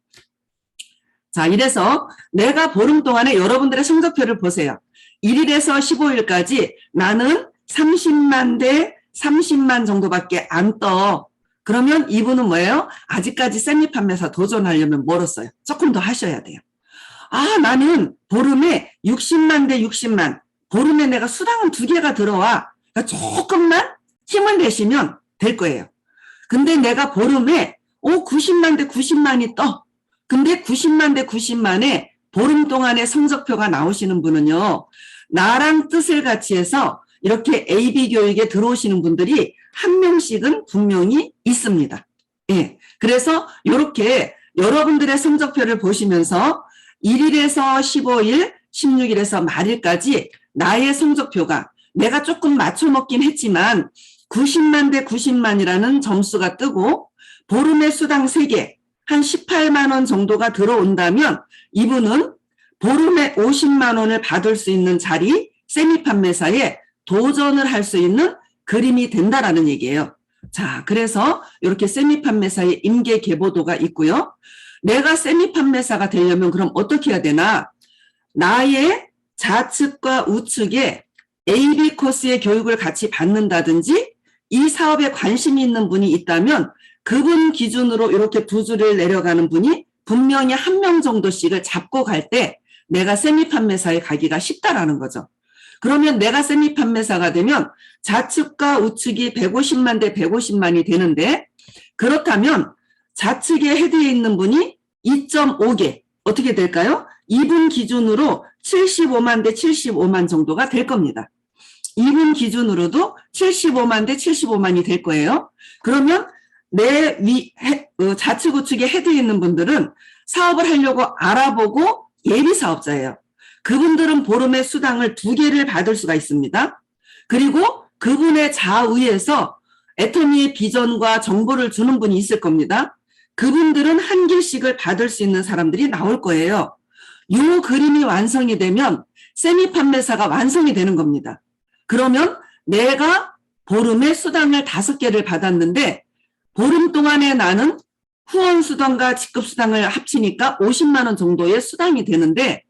자, 이래서 내가 보름 동안에 여러분들의 성적표를 보세요. 1일에서 15일까지 나는 30만 대 30만 정도밖에 안 떠. 그러면 이분은 뭐예요? 아직까지 세미 판매사 도전하려면 멀었어요. 조금 더 하셔야 돼요. 아, 나는 보름에 60만 대 60만. 보름에 내가 수당은 2개가 들어와. 그러니까 조금만 힘을 내시면 될 거예요. 근데 내가 보름에 90만 대 90만이 떠. 근데 90만 대 90만에 보름 동안의 성적표가 나오시는 분은요. 나랑 뜻을 같이 해서 이렇게 AB 교육에 들어오시는 분들이 한 명씩은 분명히 있습니다. 예. 그래서 이렇게 여러분들의 성적표를 보시면서 1일에서 15일, 16일에서 말일까지 나의 성적표가 내가 조금 맞춰먹긴 했지만 90만 대 90만이라는 점수가 뜨고 보름에 수당 3개, 한 18만 원 정도가 들어온다면 이분은 보름에 50만 원을 받을 수 있는 자리 세미 판매사에 도전을 할 수 있는 그림이 된다라는 얘기예요. 자, 그래서 이렇게 세미 판매사의 임계 계보도가 있고요. 내가 세미 판매사가 되려면 그럼 어떻게 해야 되나? 나의 좌측과 우측에 AB 코스의 교육을 같이 받는다든지 이 사업에 관심이 있는 분이 있다면 그분 기준으로 이렇게 2줄을 내려가는 분이 분명히 1명 정도씩을 잡고 갈 때 내가 세미 판매사에 가기가 쉽다라는 거죠. 그러면 내가 세미 판매사가 되면 좌측과 우측이 150만 대 150만이 되는데 그렇다면 좌측에 헤드에 있는 분이 2.5개 어떻게 될까요? 이분 기준으로 75만 대 75만 정도가 될 겁니다. 이분 기준으로도 75만 대 75만이 될 거예요. 그러면 내 좌측 우측에 헤드에 있는 분들은 사업을 하려고 알아보고 예비 사업자예요. 그분들은 보름에 수당을 2개를 받을 수가 있습니다. 그리고 그분의 좌우에서 애터미의 비전과 정보를 주는 분이 있을 겁니다. 그분들은 1개씩을 받을 수 있는 사람들이 나올 거예요. 이 그림이 완성이 되면 세미 판매사가 완성이 되는 겁니다. 그러면 내가 보름에 수당을 5개를 받았는데 보름 동안에 나는 후원수당과 직급수당을 합치니까 50만 원 정도의 수당이 되는데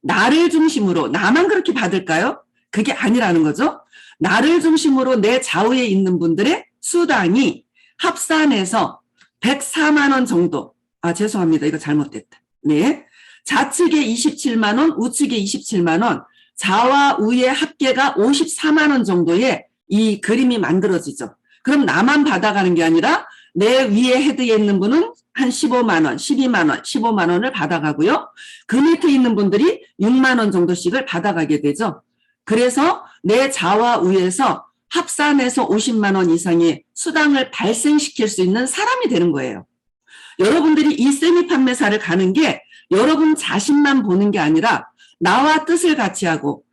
나를 중심으로 나만 그렇게 받을까요? 그게 아니라는 거죠. 나를 중심으로 내 좌우에 있는 분들의 수당이 합산해서 104만 원 정도. 아, 죄송합니다. 이거 잘못됐다. 네. 좌측에 27만 원, 우측에 27만 원, 좌와 우의 합계가 54만 원 정도의 이 그림이 만들어지죠. 그럼 나만 받아가는 게 아니라 내 위에 헤드에 있는 분은 한 15만 원, 12만 원, 15만 원을 받아가고요. 그 밑에 있는 분들이 6만 원 정도씩을 받아가게 되죠. 그래서 내 좌와 우에서 합산해서 50만 원 이상의 수당을 발생시킬 수 있는 사람이 되는 거예요. 여러분들이 이 세미 판매사를 가는 게 여러분 자신만 보는 게 아니라 나와 뜻을 같이 하고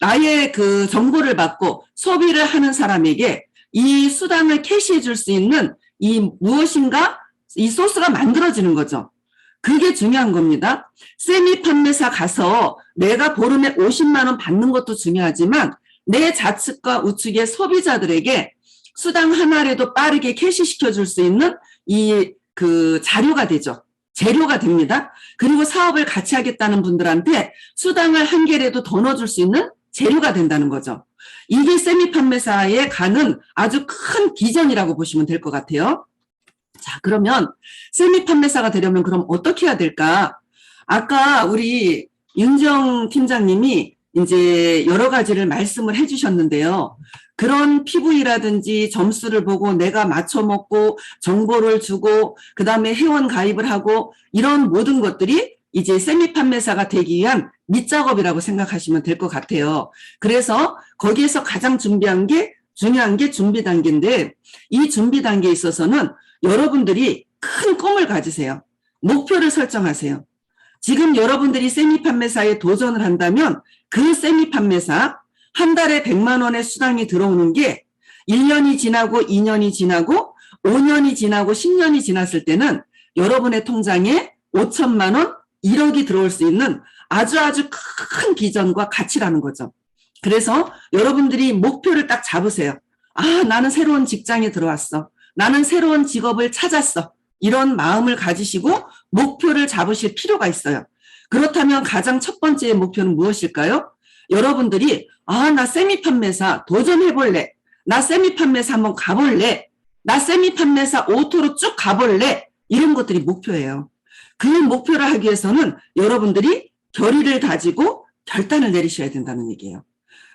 나의 그 정보를 받고 소비를 하는 사람에게 이 수당을 캐시해 줄 수 있는 이 무엇인가 이 소스가 만들어지는 거죠. 그게 중요한 겁니다. 세미 판매사 가서 내가 보름에 50만 원 받는 것도 중요하지만 내 좌측과 우측의 소비자들에게 수당 하나라도 빠르게 캐시시켜 줄 수 있는 그 자료가 되죠. 재료가 됩니다. 그리고 사업을 같이 하겠다는 분들한테 수당을 한 개라도 더 넣어줄 수 있는 재료가 된다는 거죠. 이게 세미 판매사에 가는 아주 큰 비전이라고 보시면 될 것 같아요. 자, 그러면 세미 판매사가 되려면 그럼 어떻게 해야 될까? 아까 우리 윤정 팀장님이 이제 여러 가지를 말씀을 해주셨는데요. 그런 PV라든지 점수를 보고 내가 맞춰 먹고 정보를 주고 그다음에 회원 가입을 하고 이런 모든 것들이 이제 세미 판매사가 되기 위한 밑작업이라고 생각하시면 될 것 같아요. 그래서 거기에서 가장 중요한 게 준비 단계인데 이 준비 단계에 있어서는 여러분들이 큰 꿈을 가지세요. 목표를 설정하세요. 지금 여러분들이 세미 판매사에 도전을 한다면 그 세미 판매사 한 달에 100만 원의 수당이 들어오는 게 1년이 지나고 2년이 지나고 5년이 지나고 10년이 지났을 때는 여러분의 통장에 5천만 원, 1억이 들어올 수 있는 아주 큰 비전과 가치라는 거죠. 그래서 여러분들이 목표를 딱 잡으세요. 아, 나는 새로운 직장에 들어왔어. 나는 새로운 직업을 찾았어. 이런 마음을 가지시고 목표를 잡으실 필요가 있어요. 그렇다면 가장 첫 번째 목표는 무엇일까요? 여러분들이 나 세미 판매사 도전해볼래. 나 세미 판매사 한번 가볼래. 나 세미 판매사 오토로 쭉 가볼래. 이런 것들이 목표예요. 그 목표를 하기 위해서는 여러분들이 결의를 다지고 결단을 내리셔야 된다는 얘기예요.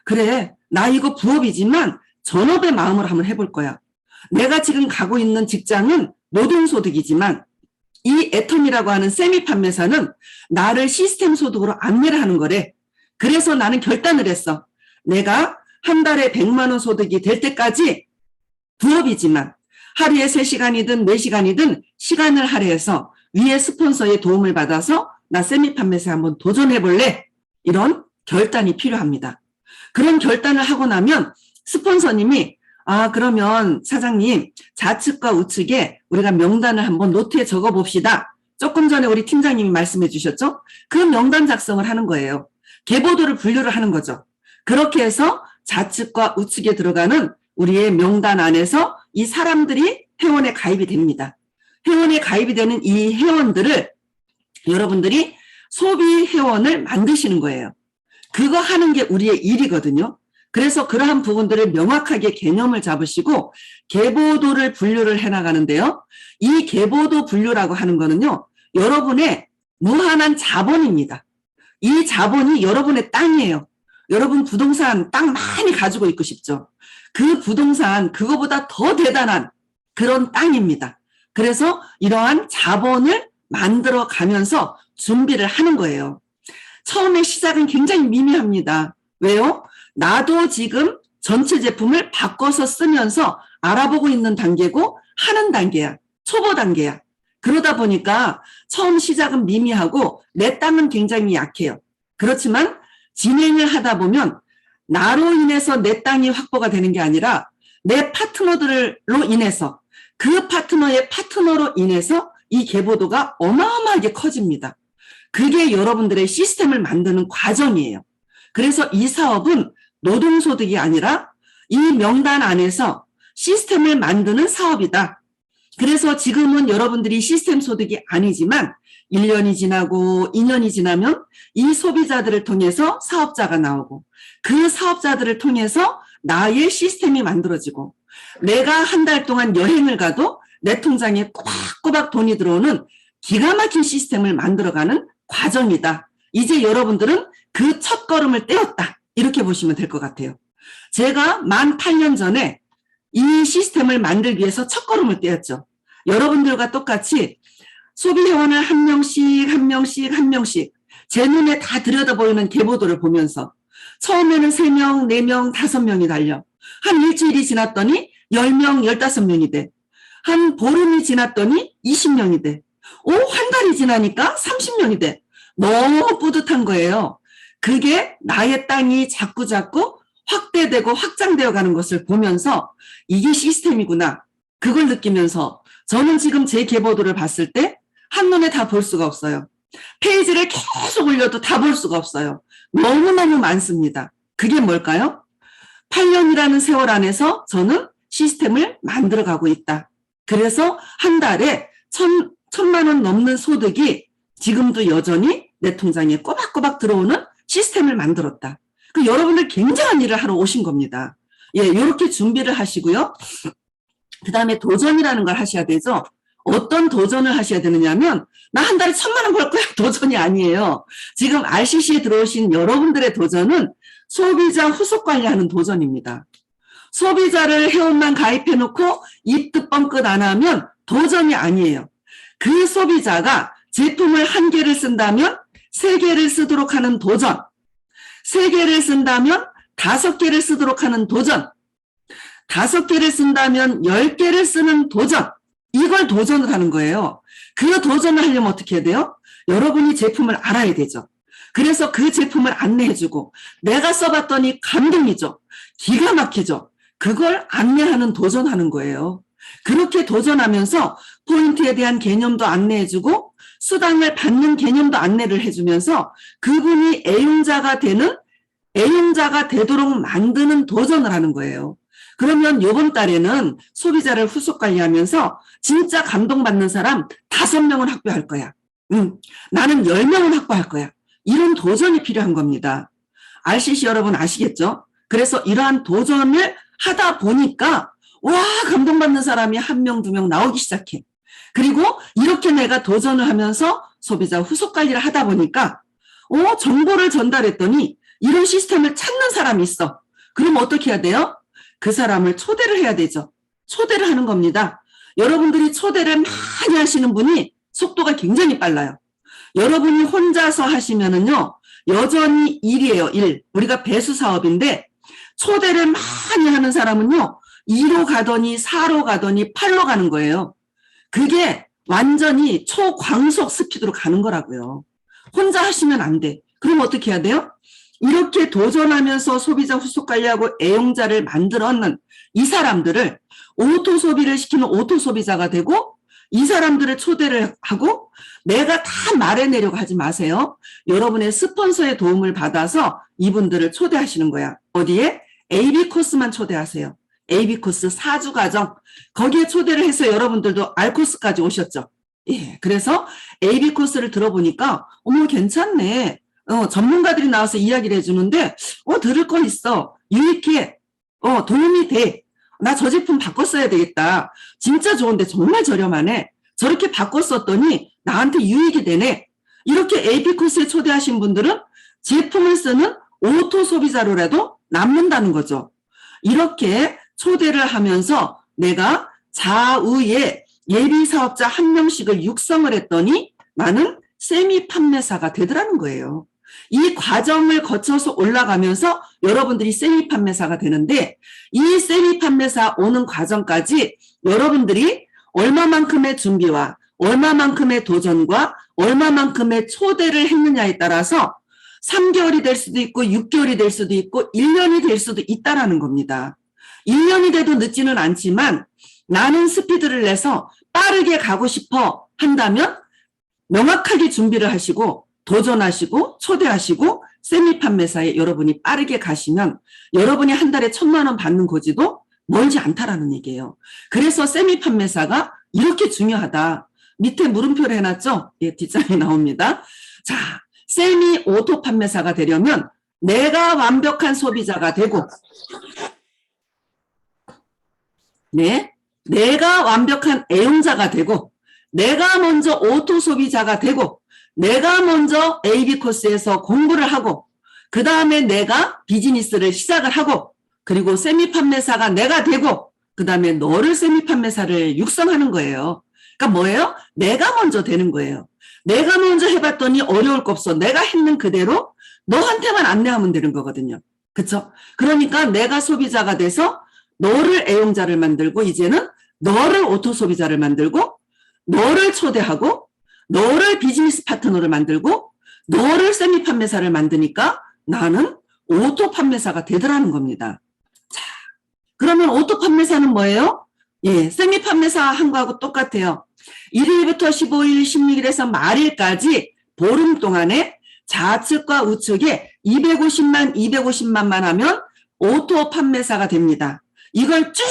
그래, 나 이거 부업이지만 전업의 마음으로 한번 해볼 거야. 내가 지금 가고 있는 직장은 노동소득이지만 이 애텀이라고 하는 세미 판매사는 나를 시스템 소득으로 안내를 하는 거래. 그래서 나는 결단을 했어. 내가 한 달에 100만 원 소득이 될 때까지 부업이지만 하루에 3시간이든 4시간이든 시간을 할애해서 위에 스폰서의 도움을 받아서 나 세미 판매사에 한번 도전해볼래? 이런 결단이 필요합니다. 그런 결단을 하고 나면 스폰서님이 그러면 사장님 좌측과 우측에 우리가 명단을 한번 노트에 적어봅시다. 조금 전에 우리 팀장님이 말씀해 주셨죠? 그 명단 작성을 하는 거예요. 계보도를 분류를 하는 거죠. 그렇게 해서 좌측과 우측에 들어가는 우리의 명단 안에서 이 사람들이 회원에 가입이 됩니다. 회원에 가입이 되는 이 회원들을 여러분들이 소비 회원을 만드시는 거예요. 그거 하는 게 우리의 일이거든요. 그래서 그러한 부분들을 명확하게 개념을 잡으시고 계보도를 분류를 해나가는데요. 이 계보도 분류라고 하는 거는요. 여러분의 무한한 자본입니다. 이 자본이 여러분의 땅이에요. 여러분 부동산 땅 많이 가지고 있고 싶죠. 그 부동산 그거보다 더 대단한 그런 땅입니다. 그래서 이러한 자본을 만들어 가면서 준비를 하는 거예요. 처음에 시작은 굉장히 미미합니다. 왜요? 나도 지금 전체 제품을 바꿔서 쓰면서 알아보고 있는 단계고 하는 단계야. 초보 단계야. 그러다 보니까 처음 시작은 미미하고 내 땅은 굉장히 약해요. 그렇지만 진행을 하다 보면 나로 인해서 내 땅이 확보가 되는 게 아니라 내 파트너들로 인해서 그 파트너의 파트너로 인해서 이 계보도가 어마어마하게 커집니다. 그게 여러분들의 시스템을 만드는 과정이에요. 그래서 이 사업은 노동소득이 아니라 이 명단 안에서 시스템을 만드는 사업이다. 그래서 지금은 여러분들이 시스템 소득이 아니지만 1년이 지나고 2년이 지나면 이 소비자들을 통해서 사업자가 나오고 그 사업자들을 통해서 나의 시스템이 만들어지고 내가 한 달 동안 여행을 가도 내 통장에 꼬박꼬박 돈이 들어오는 기가 막힌 시스템을 만들어가는 과정이다. 이제 여러분들은 그 첫걸음을 떼었다. 이렇게 보시면 될 것 같아요. 제가 만 8년 전에 이 시스템을 만들기 위해서 첫걸음을 떼었죠. 여러분들과 똑같이 소비회원을 한 명씩 제 눈에 다 들여다보이는 계보도를 보면서 처음에는 3명, 4명, 5명이 달려. 한 일주일이 지났더니 10명, 15명이 돼. 한 보름이 지났더니 20명이 돼. 한 달이 지나니까 30명이 돼. 너무 뿌듯한 거예요. 그게 나의 땅이 자꾸 확대되고 확장되어 가는 것을 보면서 이게 시스템이구나. 그걸 느끼면서 저는 지금 제 계보도를 봤을 때 한눈에 다 볼 수가 없어요. 페이지를 계속 올려도 다 볼 수가 없어요. 너무너무 많습니다. 그게 뭘까요? 8년이라는 세월 안에서 저는 시스템을 만들어가고 있다. 그래서 한 달에 1,000만 원 넘는 소득이 지금도 여전히 내 통장에 꼬박꼬박 들어오는 시스템을 만들었다. 그 여러분들 굉장한 일을 하러 오신 겁니다. 예, 이렇게 준비를 하시고요. 그 다음에 도전이라는 걸 하셔야 되죠. 어떤 도전을 하셔야 되느냐면 나 한 달에 1,000만 원 벌 거야. 도전이 아니에요. 지금 RCC에 들어오신 여러분들의 도전은 소비자 후속 관리하는 도전입니다. 소비자를 회원만 가입해놓고 입도 뻥끗 안 하면 도전이 아니에요. 그 소비자가 제품을 1개를 쓴다면 3개를 쓰도록 하는 도전, 3개를 쓴다면 5개를 쓰도록 하는 도전, 5개를 쓴다면 10개를 쓰는 도전, 이걸 도전을 하는 거예요. 그 도전을 하려면 어떻게 해야 돼요? 여러분이 제품을 알아야 되죠. 그래서 그 제품을 안내해주고 내가 써봤더니 감동이죠. 기가 막히죠. 그걸 안내하는 도전하는 거예요. 그렇게 도전하면서 포인트에 대한 개념도 안내해주고 수당을 받는 개념도 안내를 해주면서 그분이 애용자가 되도록 만드는 도전을 하는 거예요. 그러면 이번 달에는 소비자를 후속 관리하면서 진짜 감동받는 사람 5명은 확보할 거야. 나는 10명은 확보할 거야. 이런 도전이 필요한 겁니다. RCC 여러분 아시겠죠? 그래서 이러한 도전을 하다 보니까 와 감동받는 사람이 1명, 2명 나오기 시작해. 그리고 이렇게 내가 도전을 하면서 소비자 후속 관리를 하다 보니까 정보를 전달했더니 이런 시스템을 찾는 사람이 있어. 그럼 어떻게 해야 돼요? 그 사람을 초대를 해야 되죠. 초대를 하는 겁니다. 여러분들이 초대를 많이 하시는 분이 속도가 굉장히 빨라요. 여러분이 혼자서 하시면은요, 여전히 일이에요, 일. 우리가 배수 사업인데, 초대를 많이 하는 사람은요, 2로 가더니 4로 가더니 8로 가는 거예요. 그게 완전히 초광속 스피드로 가는 거라고요. 혼자 하시면 안 돼. 그럼 어떻게 해야 돼요? 이렇게 도전하면서 소비자 후속 관리하고 애용자를 만들었는 이 사람들을 오토 소비를 시키는 오토 소비자가 되고 이 사람들을 초대를 하고 내가 다 말해내려고 하지 마세요. 여러분의 스폰서의 도움을 받아서 이분들을 초대하시는 거야. 어디에? AB 코스만 초대하세요. AB 코스 4주 과정. 거기에 초대를 해서 여러분들도 R 코스까지 오셨죠. 예, 그래서 AB 코스를 들어보니까 어머 괜찮네. 전문가들이 나와서 이야기를 해주는데 들을 거 있어. 유익해. 도움이 돼. 나 저 제품 바꿔 써야 되겠다. 진짜 좋은데 정말 저렴하네. 저렇게 바꿔 썼더니 나한테 유익이 되네. 이렇게 AB 코스에 초대하신 분들은 제품을 쓰는 오토 소비자로라도 남는다는 거죠. 이렇게 초대를 하면서 내가 좌우에 예비 사업자 1명씩을 육성을 했더니 나는 세미 판매사가 되더라는 거예요. 이 과정을 거쳐서 올라가면서 여러분들이 세미 판매사가 되는데 이 세미 판매사 오는 과정까지 여러분들이 얼마만큼의 준비와 얼마만큼의 도전과 얼마만큼의 초대를 했느냐에 따라서 3개월이 될 수도 있고 6개월이 될 수도 있고 1년이 될 수도 있다라는 겁니다. 1년이 돼도 늦지는 않지만 나는 스피드를 내서 빠르게 가고 싶어 한다면 명확하게 준비를 하시고 도전하시고 초대하시고 세미 판매사에 여러분이 빠르게 가시면 여러분이 한 달에 1,000만 원 받는 고지도 멀지 않다라는 얘기예요. 그래서 세미 판매사가 이렇게 중요하다. 밑에 물음표를 해놨죠? 예, 뒷장에 나옵니다. 자, 세미 오토 판매사가 되려면 내가 완벽한 소비자가 되고 내가 완벽한 애용자가 되고 내가 먼저 오토 소비자가 되고 내가 먼저 AB 코스에서 공부를 하고 그 다음에 내가 비즈니스를 시작을 하고 그리고 세미 판매사가 내가 되고 그 다음에 너를 세미 판매사를 육성하는 거예요. 그러니까 뭐예요? 내가 먼저 되는 거예요. 내가 먼저 해봤더니 어려울 거 없어. 내가 했는 그대로 너한테만 안내하면 되는 거거든요. 그렇죠? 그러니까 내가 소비자가 돼서 너를 애용자를 만들고 이제는 너를 오토 소비자를 만들고 너를 초대하고 너를 비즈니스 파트너를 만들고 너를 세미 판매사를 만드니까 나는 오토 판매사가 되더라는 겁니다. 자, 그러면 오토 판매사는 뭐예요? 예, 세미 판매사 한 거하고 똑같아요. 1일부터 15일, 16일에서 말일까지 보름 동안에 좌측과 우측에 250만만 하면 오토 판매사가 됩니다. 이걸 쭉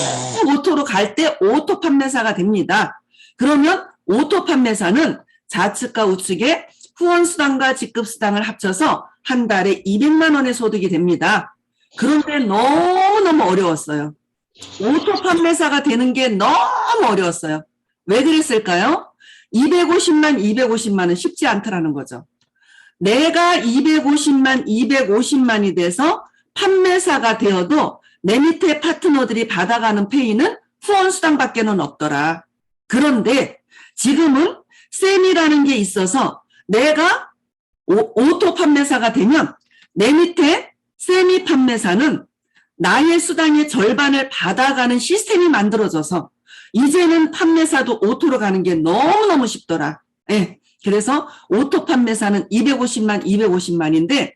오토로 갈 때 오토 판매사가 됩니다. 그러면 오토 판매사는 좌측과 우측에 후원수당과 직급수당을 합쳐서 한 달에 200만 원의 소득이 됩니다. 그런데 너무너무 어려웠어요. 오토 판매사가 되는 게 너무 어려웠어요. 왜 그랬을까요? 250만은 쉽지 않더라는 거죠. 내가 250만이 돼서 판매사가 되어도 내 밑에 파트너들이 받아가는 페이는 후원수당밖에는 없더라. 그런데 지금은 셈이라는 게 있어서 내가 오토 판매사가 되면 내 밑에 세미 판매사는 나의 수당의 절반을 받아가는 시스템이 만들어져서 이제는 판매사도 오토로 가는 게 너무너무 쉽더라. 예. 그래서 오토 판매사는 250만인데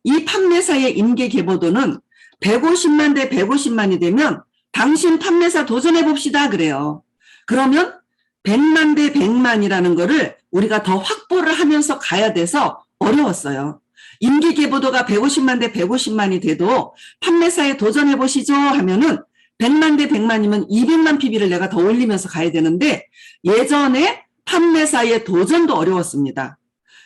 이 판매사의 임계 계보도는 150만 대 150만이 되면 당신 판매사 도전해 봅시다 그래요. 그러면 100만 대 100만이라는 거를 우리가 더 확보를 하면서 가야 돼서 어려웠어요. 임기 계보도가 150만 대 150만이 돼도 판매사에 도전해 보시죠 하면은 100만 대 100만이면 200만 PB를 내가 더 올리면서 가야 되는데 예전에 판매사의 도전도 어려웠습니다.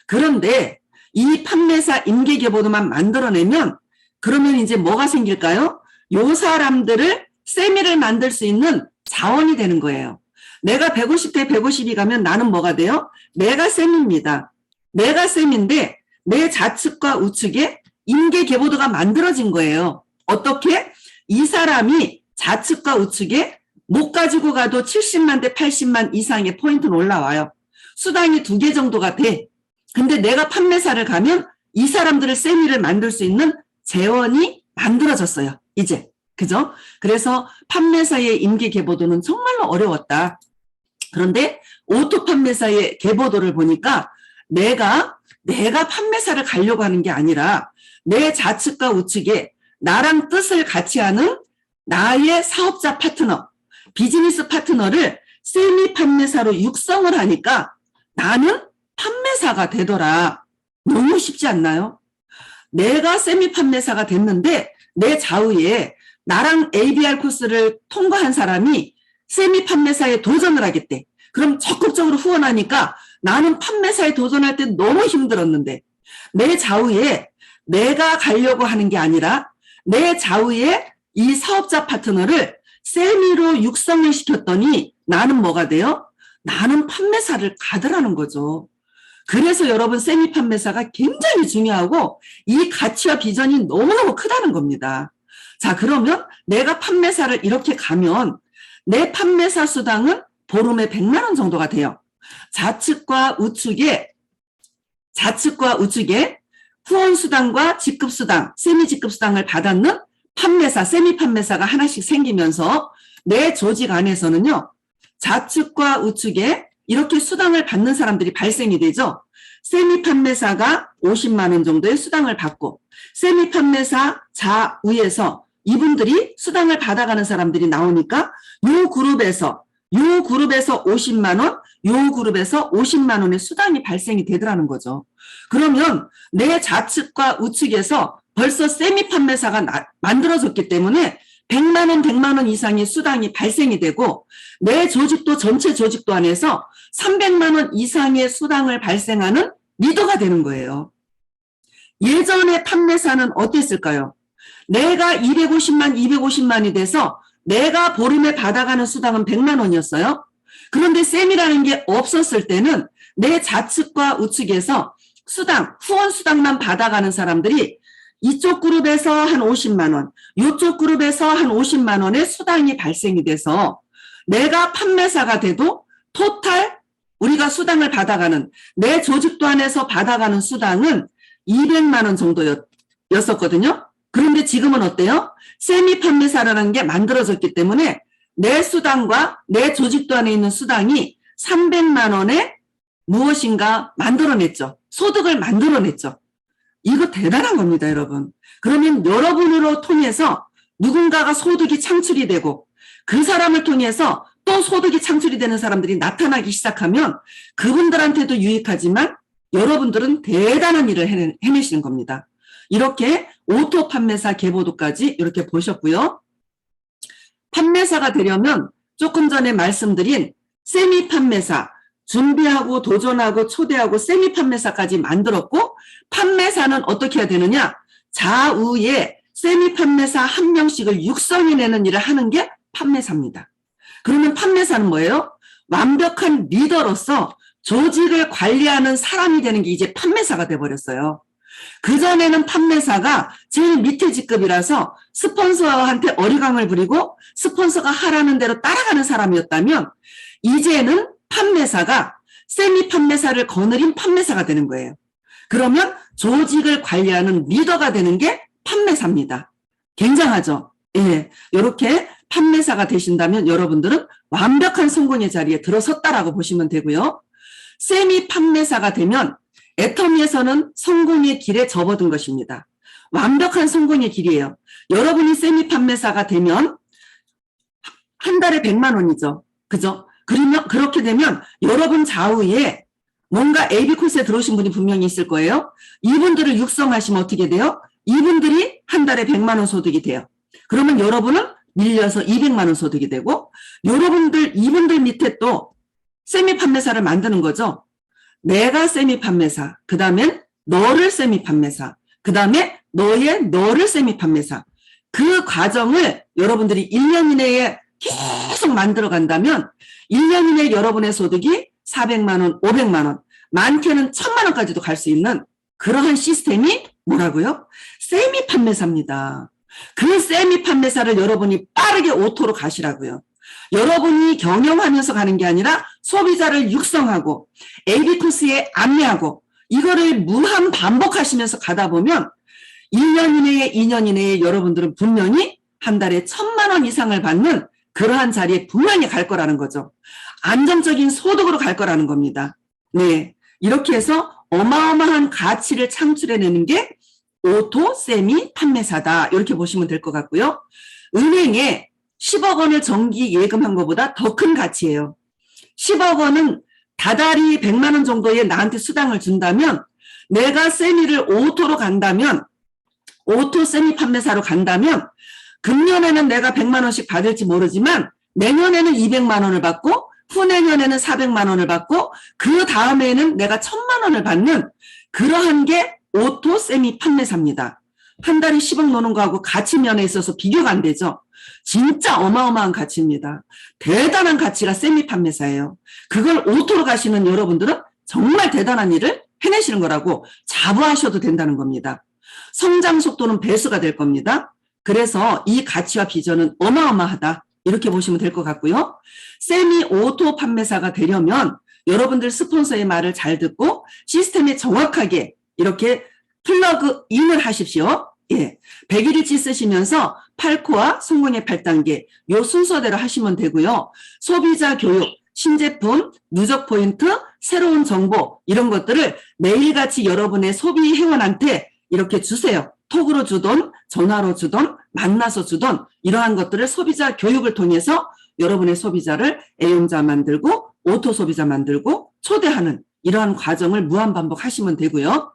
그런데 이 판매사 임기 계보도만 만들어내면 그러면 이제 뭐가 생길까요? 요 사람들을 세미를 만들 수 있는 자원이 되는 거예요. 내가 150대 150이 가면 나는 뭐가 돼요? 내가 셈입니다. 내가 셈인데 내 좌측과 우측에 임계 계보도가 만들어진 거예요. 어떻게? 이 사람이 좌측과 우측에 못 가지고 가도 70만 대 80만 이상의 포인트는 올라와요. 수당이 2개 정도가 돼. 근데 내가 판매사를 가면 이 사람들을 세미를 만들 수 있는 재원이 만들어졌어요. 이제. 그죠? 그래서 판매사의 임계 계보도는 정말로 어려웠다. 그런데 오토 판매사의 계보도를 보니까 내가 판매사를 가려고 하는 게 아니라 내 좌측과 우측에 나랑 뜻을 같이 하는 나의 사업자 파트너, 비즈니스 파트너를 세미 판매사로 육성을 하니까 나는 판매사가 되더라. 너무 쉽지 않나요? 내가 세미 판매사가 됐는데 내 좌우에 나랑 ABR 코스를 통과한 사람이 세미 판매사에 도전을 하겠대. 그럼 적극적으로 후원하니까 나는 판매사에 도전할 때 너무 힘들었는데 내 좌우에 내가 가려고 하는 게 아니라 내 좌우에 이 사업자 파트너를 세미로 육성을 시켰더니 나는 뭐가 돼요? 나는 판매사를 가더라는 거죠. 그래서 여러분 세미 판매사가 굉장히 중요하고 이 가치와 비전이 너무너무 크다는 겁니다. 자, 그러면 내가 판매사를 이렇게 가면 내 판매사 수당은 보름에 100만 원 정도가 돼요. 좌측과 우측에 후원수당과 직급수당, 세미직급수당을 받았는 판매사, 세미 판매사가 하나씩 생기면서 내 조직 안에서는요, 좌측과 우측에 이렇게 수당을 받는 사람들이 발생이 되죠. 세미 판매사가 50만 원 정도의 수당을 받고, 세미 판매사 좌우에서 이분들이 수당을 받아가는 사람들이 나오니까 요 그룹에서 50만 원, 요 그룹에서 50만 원의 수당이 발생이 되더라는 거죠. 그러면 내 좌측과 우측에서 벌써 세미 판매사가 만들어졌기 때문에 100만 원 이상의 수당이 발생이 되고 내 조직도 전체 조직도 안에서 300만 원 이상의 수당을 발생하는 리더가 되는 거예요. 예전에 판매사는 어땠을까요? 내가 250만이 돼서 내가 보름에 받아가는 수당은 100만 원이었어요. 그런데 세미라는 게 없었을 때는 내 좌측과 우측에서 후원 수당만 받아가는 사람들이 이쪽 그룹에서 한 50만 원, 이쪽 그룹에서 한 50만 원의 수당이 발생이 돼서 내가 판매사가 돼도 토탈 우리가 수당을 받아가는 내 조직도 안에서 받아가는 수당은 200만 원 정도였었거든요. 그런데 지금은 어때요? 세미 판매사라는 게 만들어졌기 때문에 내 수당과 내 조직도 안에 있는 수당이 300만 원에 무엇인가 만들어냈죠. 소득을 만들어냈죠. 이거 대단한 겁니다, 여러분. 그러면 여러분으로 통해서 누군가가 소득이 창출이 되고 그 사람을 통해서 또 또 소득이 창출이 되는 사람들이 나타나기 시작하면 그분들한테도 유익하지만 여러분들은 대단한 일을 해내시는 겁니다. 이렇게 오토 판매사 계보도까지 이렇게 보셨고요. 판매사가 되려면 조금 전에 말씀드린 세미 판매사, 준비하고 도전하고 초대하고 세미 판매사까지 만들었고, 판매사는 어떻게 해야 되느냐? 좌우에 세미 판매사 한 명씩을 육성해내는 일을 하는 게 판매사입니다. 그러면 판매사는 뭐예요? 완벽한 리더로서 조직을 관리하는 사람이 되는 게 이제 판매사가 돼버렸어요. 그전에는 판매사가 제일 밑에 직급이라서 스폰서한테 어리광을 부리고 스폰서가 하라는 대로 따라가는 사람이었다면, 이제는 판매사가 세미 판매사를 거느린 판매사가 되는 거예요. 그러면 조직을 관리하는 리더가 되는 게 판매사입니다. 굉장하죠? 예, 이렇게 판매사가 되신다면 여러분들은 완벽한 성공의 자리에 들어섰다라고 보시면 되고요. 세미 판매사가 되면 애터미에서는 성공의 길에 접어든 것입니다. 완벽한 성공의 길이에요. 여러분이 세미 판매사가 되면 한 달에 100만 원이죠. 그죠? 그러면 그렇게 되면 여러분 좌우에 뭔가 AB 코스에 들어오신 분이 분명히 있을 거예요. 이분들을 육성하시면 어떻게 돼요? 이분들이 한 달에 100만 원 소득이 돼요. 그러면 여러분은 밀려서 200만 원 소득이 되고, 이분들 밑에 또 세미 판매사를 만드는 거죠. 내가 세미 판매사, 그 다음엔 너를 세미 판매사, 그 다음에 너를 세미 판매사. 그 과정을 여러분들이 1년 이내에 계속 만들어 간다면 1년 이내에 여러분의 소득이 400만 원, 500만 원, 많게는 1000만 원까지도 갈 수 있는 그러한 시스템이 뭐라고요? 세미 판매사입니다. 그 세미 판매사를 여러분이 빠르게 오토로 가시라고요. 여러분이 경영하면서 가는 게 아니라 소비자를 육성하고 AB 코스에 안내하고 이거를 무한 반복하시면서 가다 보면 1년 이내에 2년 이내에 여러분들은 분명히 한 달에 1000만 원 이상을 받는 그러한 자리에 분명히 갈 거라는 거죠. 안정적인 소득으로 갈 거라는 겁니다. 네, 이렇게 해서 어마어마한 가치를 창출해내는 게 오토 세미 판매사다. 이렇게 보시면 될 것 같고요. 은행에 10억 원을 정기 예금한 것보다 더 큰 가치예요. 10억 원은 다달이 100만 원 정도의 나한테 수당을 준다면, 내가 세미를 오토로 간다면, 오토 세미 판매사로 간다면 금년에는 내가 100만 원씩 받을지 모르지만 내년에는 200만 원을 받고 후내년에는 400만 원을 받고 그 다음에는 내가 1000만 원을 받는 그러한 게 오토 세미 판매사입니다. 한 달에 10억 노는 거하고 가치 면에 있어서 비교가 안 되죠. 진짜 어마어마한 가치입니다. 대단한 가치가 세미 판매사예요. 그걸 오토로 가시는 여러분들은 정말 대단한 일을 해내시는 거라고 자부하셔도 된다는 겁니다. 성장 속도는 배수가 될 겁니다. 그래서 이 가치와 비전은 어마어마하다. 이렇게 보시면 될 것 같고요. 세미 오토 판매사가 되려면 여러분들 스폰서의 말을 잘 듣고 시스템에 정확하게 이렇게 플러그인을 하십시오. 예, 100일치 쓰시면서 8코어 성공의 8단계 요 순서대로 하시면 되고요. 소비자 교육, 신제품, 누적 포인트, 새로운 정보 이런 것들을 매일같이 여러분의 소비 회원한테 이렇게 주세요. 톡으로 주던 전화로 주던 만나서 주던 이러한 것들을 소비자 교육을 통해서 여러분의 소비자를 애용자 만들고 오토 소비자 만들고 초대하는 이러한 과정을 무한 반복하시면 되고요.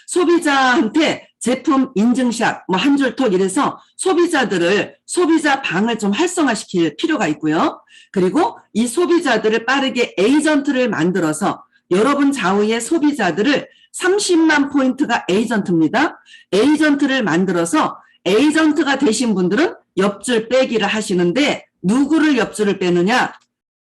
소비자한테 제품 인증샷, 뭐 한 줄 톡 이래서 소비자들을 소비자 방을 좀 활성화시킬 필요가 있고요. 그리고 이 소비자들을 빠르게 에이전트를 만들어서 여러분 좌우의 소비자들을 30만 포인트가 에이전트입니다. 에이전트를 만들어서 에이전트가 되신 분들은 옆줄 빼기를 하시는데 누구를 옆줄을 빼느냐?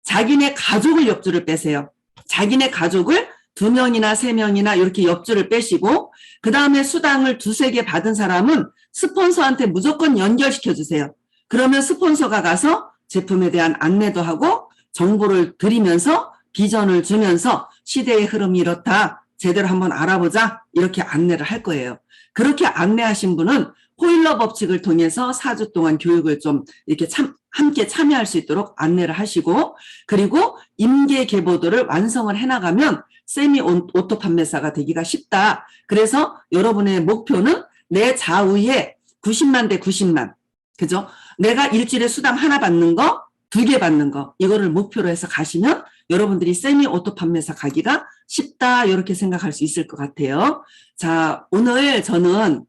자기네 가족을 옆줄을 빼세요. 자기네 가족을 2명이나 3명이나 이렇게 옆줄을 빼시고 그 다음에 수당을 2-3개 받은 사람은 스폰서한테 무조건 연결시켜 주세요. 그러면 스폰서가 가서 제품에 대한 안내도 하고 정보를 드리면서 비전을 주면서 시대의 흐름이 이렇다. 제대로 한번 알아보자. 이렇게 안내를 할 거예요. 그렇게 안내하신 분은 호일러 법칙을 통해서 4주 동안 교육을 좀 이렇게 함께 참여할 수 있도록 안내를 하시고 그리고 임계 계보도를 완성을 해나가면 세미 오토 판매사가 되기가 쉽다. 그래서 여러분의 목표는 내 좌우에 90만 대 90만. 그죠? 내가 일주일에 수당 하나 받는 거 2개 받는 거 이거를 목표로 해서 가시면 여러분들이 세미 오토 판매사 가기가 쉽다 이렇게 생각할 수 있을 것 같아요. 자, 오늘 저는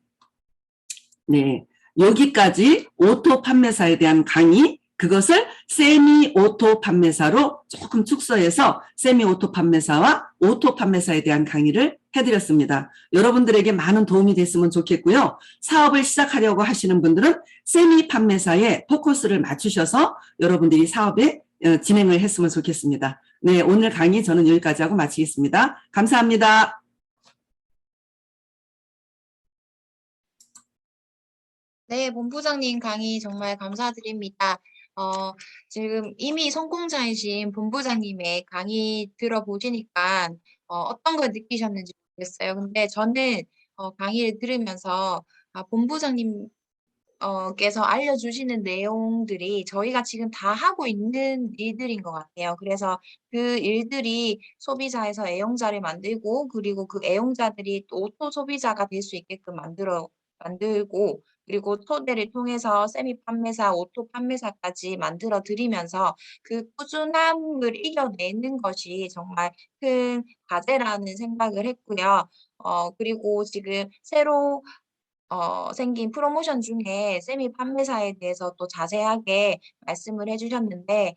네, 여기까지 오토 판매사에 대한 강의, 그것을 세미 오토 판매사로 조금 축소해서 세미 오토 판매사와 오토 판매사에 대한 강의를 해드렸습니다. 여러분들에게 많은 도움이 됐으면 좋겠고요. 사업을 시작하려고 하시는 분들은 세미 판매사에 포커스를 맞추셔서 여러분들이 사업에 진행을 했으면 좋겠습니다. 네, 오늘 강의 저는 여기까지 하고 마치겠습니다. 감사합니다. 네, 본부장님 강의 정말 감사드립니다. 지금 이미 성공자이신 본부장님의 강의 들어보시니까 어떤 걸 느끼셨는지 모르겠어요. 근데 저는 강의를 들으면서 본부장님 께서 알려주시는 내용들이 저희가 지금 다 하고 있는 일들인 것 같아요. 그래서 그 일들이 소비자에서 애용자를 만들고 그리고 그 애용자들이 또 오토 소비자가 될 수 있게끔 만들고 그리고 토대를 통해서 세미 판매사, 오토 판매사까지 만들어 드리면서 그 꾸준함을 이겨내는 것이 정말 큰 과제라는 생각을 했고요. 그리고 지금 새로 생긴 프로모션 중에 세미 판매사에 대해서 또 자세하게 말씀을 해 주셨는데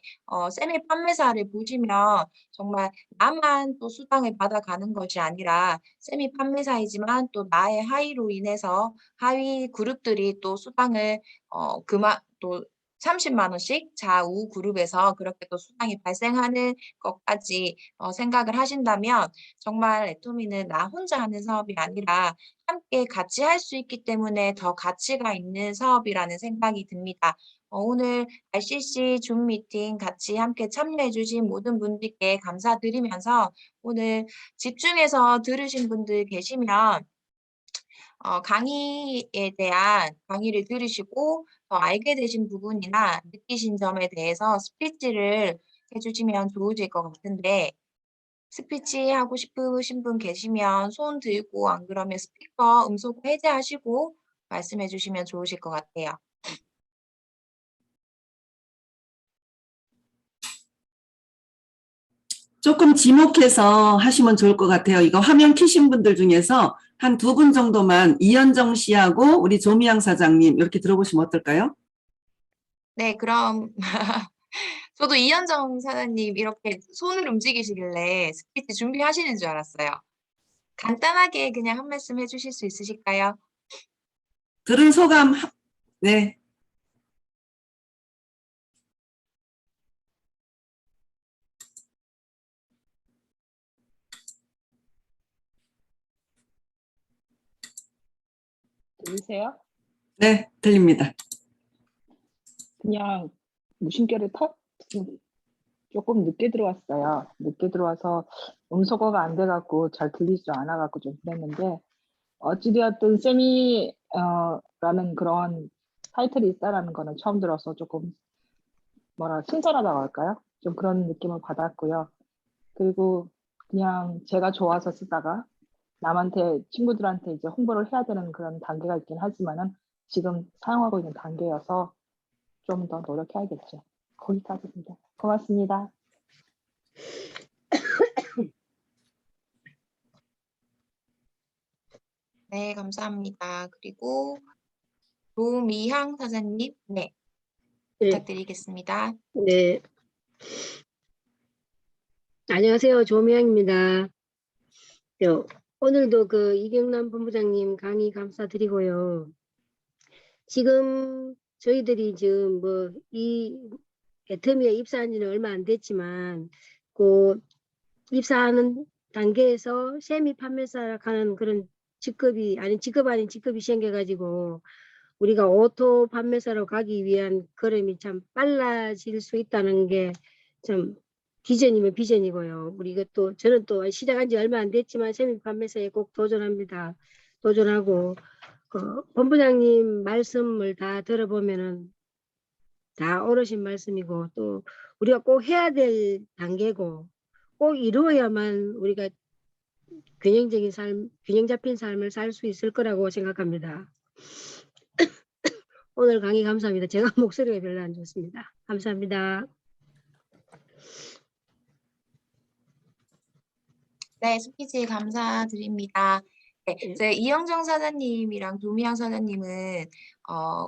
세미 판매사를 보시면 정말 나만 또 수당을 받아가는 것이 아니라 세미 판매사이지만 또 나의 하위로 인해서 하위 그룹들이 또 수당을 또 30만 원씩 좌우 그룹에서 그렇게 또 수당이 발생하는 것까지 생각을 하신다면 정말 애토미는 나 혼자 하는 사업이 아니라 함께 같이 할 수 있기 때문에 더 가치가 있는 사업이라는 생각이 듭니다. 오늘 RCC 줌 미팅 같이 함께 참여해 주신 모든 분들께 감사드리면서 오늘 집중해서 들으신 분들 계시면 강의에 대한 강의를 들으시고 더 알게 되신 부분이나 느끼신 점에 대해서 스피치를 해 주시면 좋으실 것 같은데 스피치 하고 싶으신 분 계시면 손 들고 안 그러면 스피커 음소거 해제하시고 말씀해 주시면 좋으실 것 같아요. 조금 지목해서 하시면 좋을 것 같아요. 이거 화면 켜신 분들 중에서 한 2분 정도만 이현정 씨하고 우리 조미양 사장님 이렇게 들어보시면 어떨까요? 네, 그럼 저도 이현정 사장님 이렇게 손을 움직이시길래 스피치 준비하시는 줄 알았어요. 간단하게 그냥 한 말씀 해주실 수 있으실까요? 들은 소감, 네. 들리세요? 네, 들립니다. 그냥 무심결에 조금 늦게 들어왔어요. 늦게 들어와서 음소거가 안 돼갖고 잘 들리지도 않아갖고 좀 그랬는데 어찌되었든 라는 그런 타이틀이 있다라는 거는 처음 들어서 조금 신선하다고 할까요? 좀 그런 느낌을 받았고요. 그리고 그냥 제가 좋아서 쓰다가 남한테 친구들한테 이제 홍보를 해야 되는 그런 단계가 있긴 하지만은 지금 사용하고 있는 단계여서 좀 더 노력해야겠죠. 거기까지입니다. 고맙습니다. 네, 감사합니다. 그리고 조미향 사장님, 네, 네, 부탁드리겠습니다. 네. 안녕하세요. 조미영입니다. 오늘도 그 이경남 본부장님 강의 감사드리고요. 지금 저희들이 지금 이 애터미에 입사한 지는 얼마 안 됐지만 그 입사하는 단계에서 세미 판매사라는 그런 직급 아닌 직급이 생겨가지고 우리가 오토 판매사로 가기 위한 걸음이 참 빨라질 수 있다는 게 참 비전이면 비전이고요. 우리가 또 저는 또 시작한 지 얼마 안 됐지만 세미 판매사에 꼭 도전합니다. 도전하고 본부장님 말씀을 다 들어보면은 다 어르신 말씀이고 또 우리가 꼭 해야 될 단계고 꼭 이루어야만 우리가 균형적인 삶, 균형 잡힌 삶을 살 수 있을 거라고 생각합니다. 오늘 강의 감사합니다. 제가 목소리가 별로 안 좋습니다. 감사합니다. 네, 스피치 감사드립니다. 네, 저희 이영정 사장님이랑 조미양 사장님은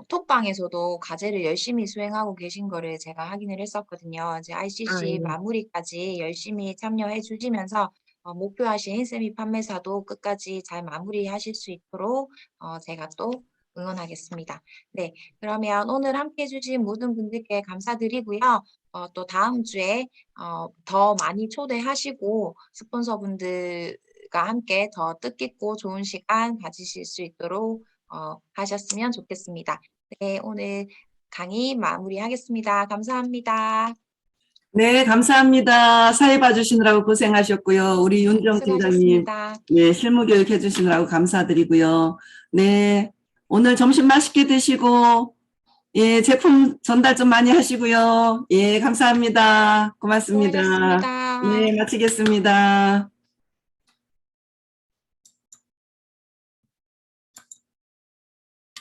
톡방에서도 과제를 열심히 수행하고 계신 거를 제가 확인을 했었거든요. 이제 ICC 예. 마무리까지 열심히 참여해 주시면서 목표하신 세미 판매사도 끝까지 잘 마무리하실 수 있도록 제가 또 응원하겠습니다. 네, 그러면 오늘 함께 해주신 모든 분들께 감사드리고요. 또 다음 주에 더 많이 초대하시고 스폰서분들과 함께 더 뜻깊고 좋은 시간 가지실 수 있도록 하셨으면 좋겠습니다. 네, 오늘 강의 마무리하겠습니다. 감사합니다. 네, 감사합니다. 사회 봐주시느라고 고생하셨고요. 우리 윤정 팀장님, 수고하셨습니다. 네, 실무 교육 해주시느라고 감사드리고요. 네, 오늘 점심 맛있게 드시고, 예, 제품 전달 좀 많이 하시고요. 예, 감사합니다. 고맙습니다. 수고하셨습니다. 네, 마치겠습니다.